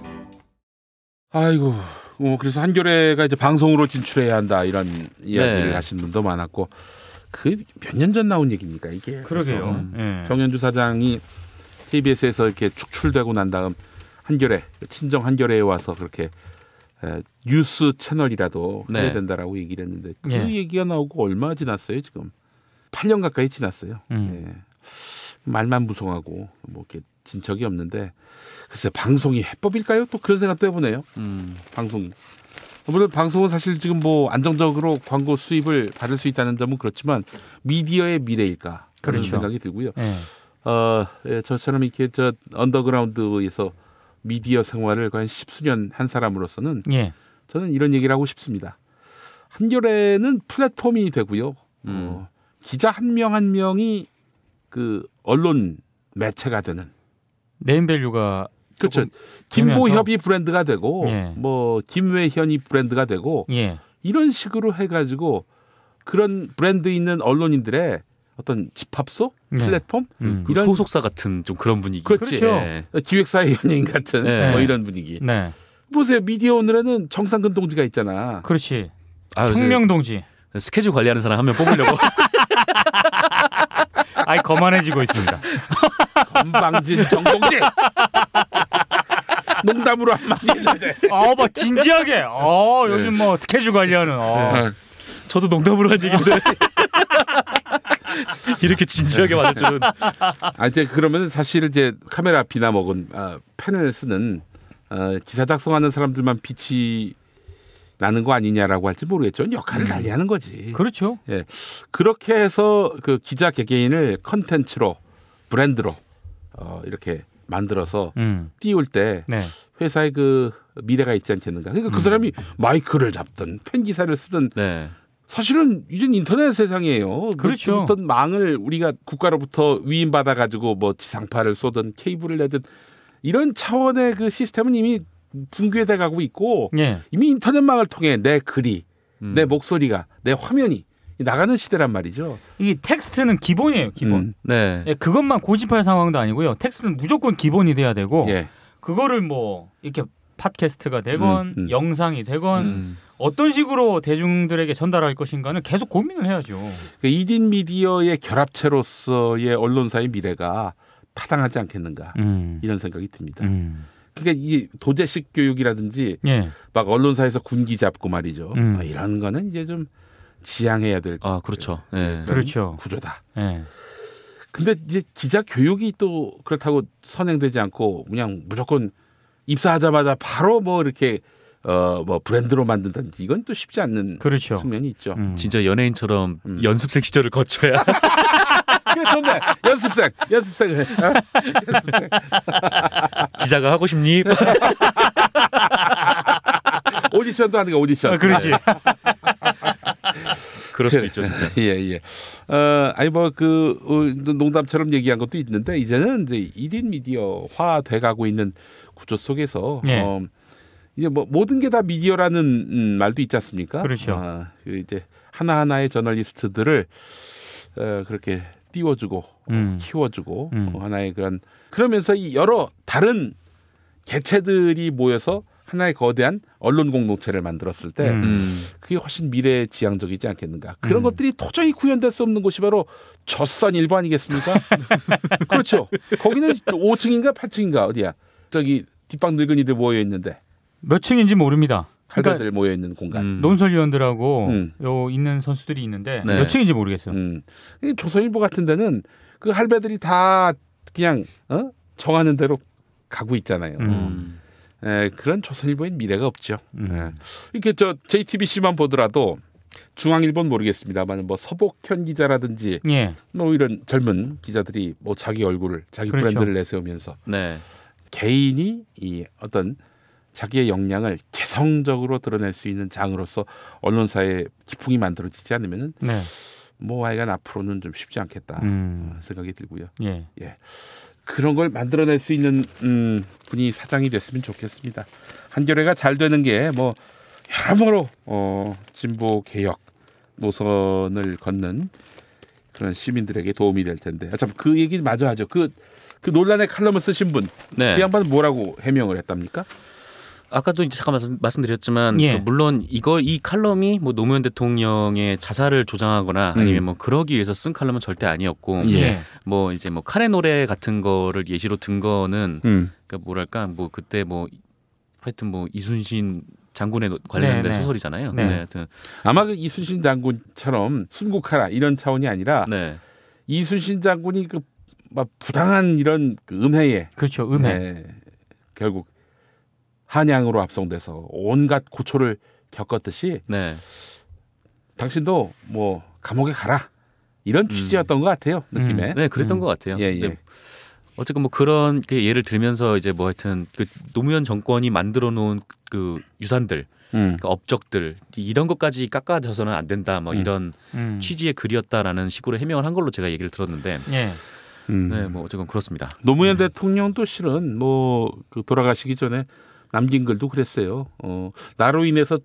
아이고, 그래서 한겨레가 이제 방송으로 진출해야 한다 이런 이야기를 네. 하신 분도 많았고, 그 몇 년 전 나온 얘기입니까 이게? 그러게요. 네. 정현주 사장이 KBS에서 이렇게 축출되고 난 다음 한겨레, 친정 한겨레에 와서 그렇게 뉴스 채널이라도 해야 네. 된다라고 얘기를 했는데 그 예. 얘기가 나오고 얼마 지났어요 지금? 8년 가까이 지났어요. 예. 말만 무성하고 뭐 이렇게 진척이 없는데 글쎄 방송이 해법일까요? 또 그런 생각도 해보네요. 방송이. 물론 방송은 사실 지금 뭐 안정적으로 광고 수입을 받을 수 있다는 점은 그렇지만 미디어의 미래일까 그런 그렇죠. 생각이 들고요. 네. 예, 저처럼 이렇게 저 언더그라운드에서 미디어 생활을 거의 10수년 한 사람으로서는 예. 저는 이런 얘기를 하고 싶습니다. 한겨레는 플랫폼이 되고요. 기자 한 명 한 명이 그 언론 매체가 되는 네임밸류가 그렇죠. 김보협이 브랜드가 되고 예. 뭐 김외현이 브랜드가 되고 예. 이런 식으로 해가지고 그런 브랜드 있는 언론인들의 어떤 집합소 플랫폼 이런 소속사 같은 좀 그런 분위기. 그렇지. 그렇죠. 네. 기획사의 연예인 같은 네. 뭐 이런 분위기. 네. 보세요. 미디어 오늘에는 정상근 동지가 있잖아. 그렇지. 아, 혁명 동지. 스케줄 관리하는 사람 한 명 뽑으려고. 아이 거만해지고 있습니다. 건방진 정동지. 농담으로 한마디 했는데. 뭐 진지하게. 요즘 뭐 스케줄 관리하는. 저도 농담으로 한 얘기인데. 이렇게 진지하게 받을 줄은. 이제 그러면 사실 이제 카메라 앞이나 먹은 펜을 쓰는 기사 작성하는 사람들만 빛이 나는 거 아니냐라고 할지 모르겠죠. 역할을 달리하는 거지. 그렇죠. 예, 그렇게 해서 그 기자 개개인을 컨텐츠로 브랜드로 이렇게 만들어서 띄울 때 네. 회사의 그 미래가 있지 않겠는가. 그러니까 그 사람이 마이크를 잡든 팬 기사를 쓰든. 네. 사실은 이젠 인터넷 세상이에요. 그렇죠. 어떤 망을 우리가 국가로부터 위임받아 가지고 뭐 지상파를 쏘든 케이블을 내든 이런 차원의 그 시스템은 이미 붕괴돼 가고 있고 예. 이미 인터넷망을 통해 내 글이, 내 목소리가, 내 화면이 나가는 시대란 말이죠. 이 텍스트는 기본이에요. 기본. 네. 예, 그것만 고집할 상황도 아니고요. 텍스트는 무조건 기본이 돼야 되고 예. 그거를 뭐 이렇게 팟캐스트가 되건 영상이 되건 어떤 식으로 대중들에게 전달할 것인가는 계속 고민을 해야죠. 그러니까 이딘 미디어의 결합체로서의 언론사의 미래가 타당하지 않겠는가 이런 생각이 듭니다. 그러니까 이 도제식 교육이라든지 막 언론사에서 군기 잡고 말이죠. 이런 거는 이제 좀 지양해야 될 그렇죠. 그렇죠. 구조다. 근데 이제 기자 교육이 또 그렇다고 선행되지 않고 그냥 무조건 입사하자마자 바로 뭐 이렇게 뭐 브랜드로 만든다든지 이건 또 쉽지 않는 그렇죠. 측면이 있죠. 진짜 연예인처럼 연습생 시절을 거쳐야. 그래 좋네. 연습생을 해. 연습생. 기자가 하고 싶니? 오디션도 하는 거 오디션. 그렇지. 그럴 수도 있죠, 진짜. 예. 아니 뭐 그 농담처럼 얘기한 것도 있는데 이제는 이제 1인 미디어화 돼가고 있는 구조 속에서 이제 뭐 모든 게 다 미디어라는 말도 있지 않습니까? 그렇죠. 그 이제 하나하나의 저널리스트들을 그렇게 띄워주고 키워주고 하나의 그러면서 이 여러 다른 개체들이 모여서 하나의 거대한 언론 공동체를 만들었을 때 그게 훨씬 미래지향적이지 않겠는가. 그런 것들이 도저히 구현될 수 없는 곳이 바로 조선일보 아니겠습니까? 그렇죠. 거기는 5층인가 8층인가 어디야. 저기 뒷방 늙은이들 모여있는데. 몇 층인지 모릅니다. 할배들 모여있는 공간. 논설위원들하고 요 있는 선수들이 있는데 몇 층인지 모르겠어요. 조선일보 같은 데는 그 할배들이 다 그냥 정하는 대로 가고 있잖아요. 그런 조선일보엔 미래가 없죠. 이렇게 저 JTBC만 보더라도 중앙일보는 모르겠습니다만 뭐 서복현 기자라든지 뭐 이런 젊은 기자들이 뭐 자기 얼굴을 자기 그렇죠. 브랜드를 내세우면서 개인이 이 어떤 자기의 역량을 개성적으로 드러낼 수 있는 장으로서 언론사의 기풍이 만들어지지 않으면은 뭐 하여간 앞으로는 좀 쉽지 않겠다 생각이 들고요. 예. 그런 걸 만들어낼 수 있는 분이 사장이 됐으면 좋겠습니다. 한겨레가 잘 되는 게 뭐 여러모로 진보 개혁 노선을 걷는 그런 시민들에게 도움이 될 텐데. 참 그 얘기 마저 하죠. 그 논란의 칼럼을 쓰신 분, 그 양반은 뭐라고 해명을 했답니까? 아까도 이제 잠깐 말씀드렸지만 물론 이 칼럼이 뭐 노무현 대통령의 자살을 조장하거나 아니면 뭐 그러기 위해서 쓴 칼럼은 절대 아니었고 뭐 이제 뭐 카레 노래 같은 거를 예시로 든 거는 그러니까 뭐랄까 뭐 그때 뭐 하여튼 뭐 이순신 장군에 관련된 소설이잖아요. 하여튼 아마 그 이순신 장군처럼 순국하라 이런 차원이 아니라 이순신 장군이 그 막 부당한 이런 그 음해에 그렇죠. 음해 결국 한양으로 압송돼서 온갖 고초를 겪었듯이 당신도 뭐 감옥에 가라 이런 취지였던 것 같아요. 느낌에. 네, 그랬던 것 같아요. 어쨌든 뭐 그런 예를 들면서 이제 뭐 하여튼 그 노무현 정권이 만들어 놓은 그 유산들, 그러니까 업적들 이런 것까지 깎아져서는 안 된다. 뭐 이런 취지의 글이었다라는 식으로 해명을 한 걸로 제가 얘기를 들었는데. 네, 뭐 어쨌건 그렇습니다. 노무현 대통령도 실은 뭐 그 돌아가시기 전에 남긴 글도 그랬어요. 나로 인해서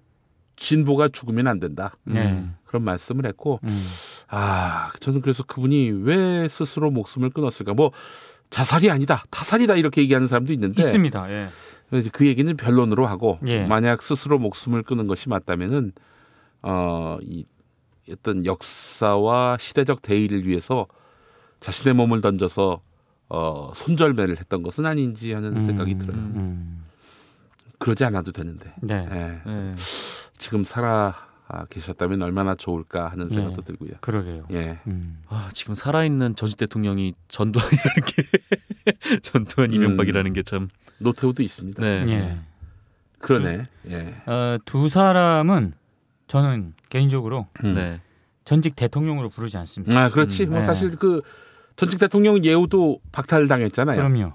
진보가 죽으면 안 된다. 그런 말씀을 했고, 저는 그래서 그분이 왜 스스로 목숨을 끊었을까? 뭐 자살이 아니다, 타살이다 이렇게 얘기하는 사람도 있는데 있습니다. 그 얘기는 변론으로 하고 만약 스스로 목숨을 끊은 것이 맞다면은 이 어떤 역사와 시대적 대의를 위해서 자신의 몸을 던져서 손절매를 했던 것은 아닌지 하는 생각이 들어요. 그러지 않아도 되는데 지금 살아 계셨다면 얼마나 좋을까 하는 생각도 들고요. 그러게요. 지금 살아있는 전직 대통령이 전두환이라는 게 전두환 이명박이라는 게 참 노태우도 있습니다. 그러네. 두 사람은 저는 개인적으로 전직 대통령으로 부르지 않습니다. 그렇지. 뭐 사실 그 전직 대통령 예우도 박탈당했잖아요. 그럼요.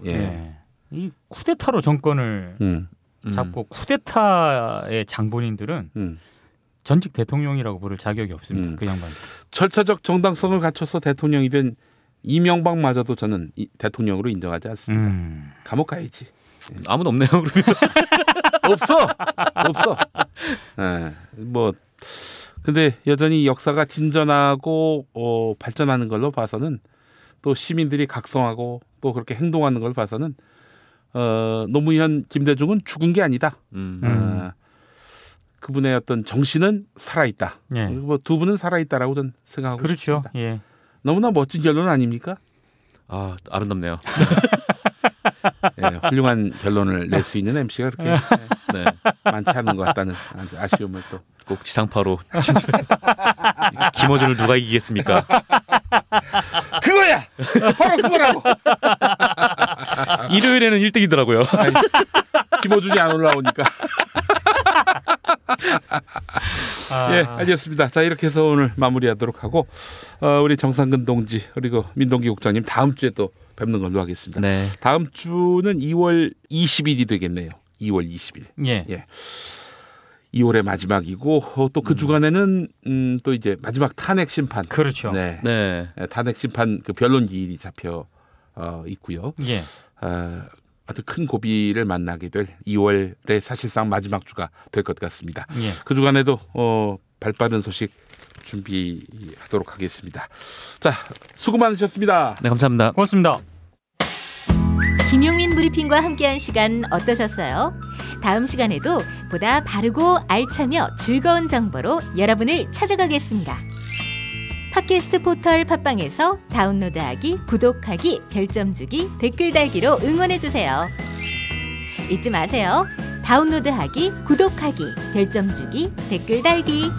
이 쿠데타로 정권을 잡고 쿠데타의 장본인들은 전직 대통령이라고 부를 자격이 없습니다. 그 양반. 절차적 정당성을 갖춰서 대통령이 된 이명박마저도 저는 대통령으로 인정하지 않습니다. 감옥 가야지. 아무도 없네요. 그러면 없어. 뭐 근데 여전히 역사가 진전하고 발전하는 걸로 봐서는 또 시민들이 각성하고 또 그렇게 행동하는 걸 봐서는 노무현, 김대중은 죽은 게 아니다. 그분의 어떤 정신은 살아있다. 예. 그리고 두 분은 살아있다라고 저는 생각하고 그렇죠. 싶습니다. 예. 너무나 멋진 결론 아닙니까? 아, 아름답네요. 네, 훌륭한 결론을 낼 수 있는 MC가 그렇게 네, 많지 않은 것 같다는 아쉬움을 또 꼭 지상파로 진짜 김어준을 누가 이기겠습니까? 그거야! 바로 그거라고! 일요일에는 1등이더라고요. 김어준이 안 올라오니까. 예, 알겠습니다. 자, 이렇게 해서 오늘 마무리하도록 하고 우리 정상근 동지 그리고 민동기 국장님 다음 주에 또 뵙는 걸로 하겠습니다. 네. 다음 주는 2월 20일이 되겠네요. 2월 20일. 예. 2월의 마지막이고 또 그 주간에는 또 이제 마지막 탄핵 심판. 그렇죠. 네. 네. 탄핵 심판 그 변론 기일이 잡혀 있고요. 예. 아주 큰 고비를 만나게 될 2월의 사실상 마지막 주가 될 것 같습니다. 예. 그 주간에도 발빠른 소식 준비하도록 하겠습니다. 자, 수고 많으셨습니다. 네, 감사합니다. 고맙습니다. 김용민 브리핑과 함께한 시간 어떠셨어요? 다음 시간에도 보다 바르고 알차며 즐거운 정보로 여러분을 찾아가겠습니다. 팟캐스트 포털 팟빵에서 다운로드하기, 구독하기, 별점 주기, 댓글 달기로 응원해주세요. 잊지 마세요. 다운로드하기, 구독하기, 별점 주기, 댓글 달기.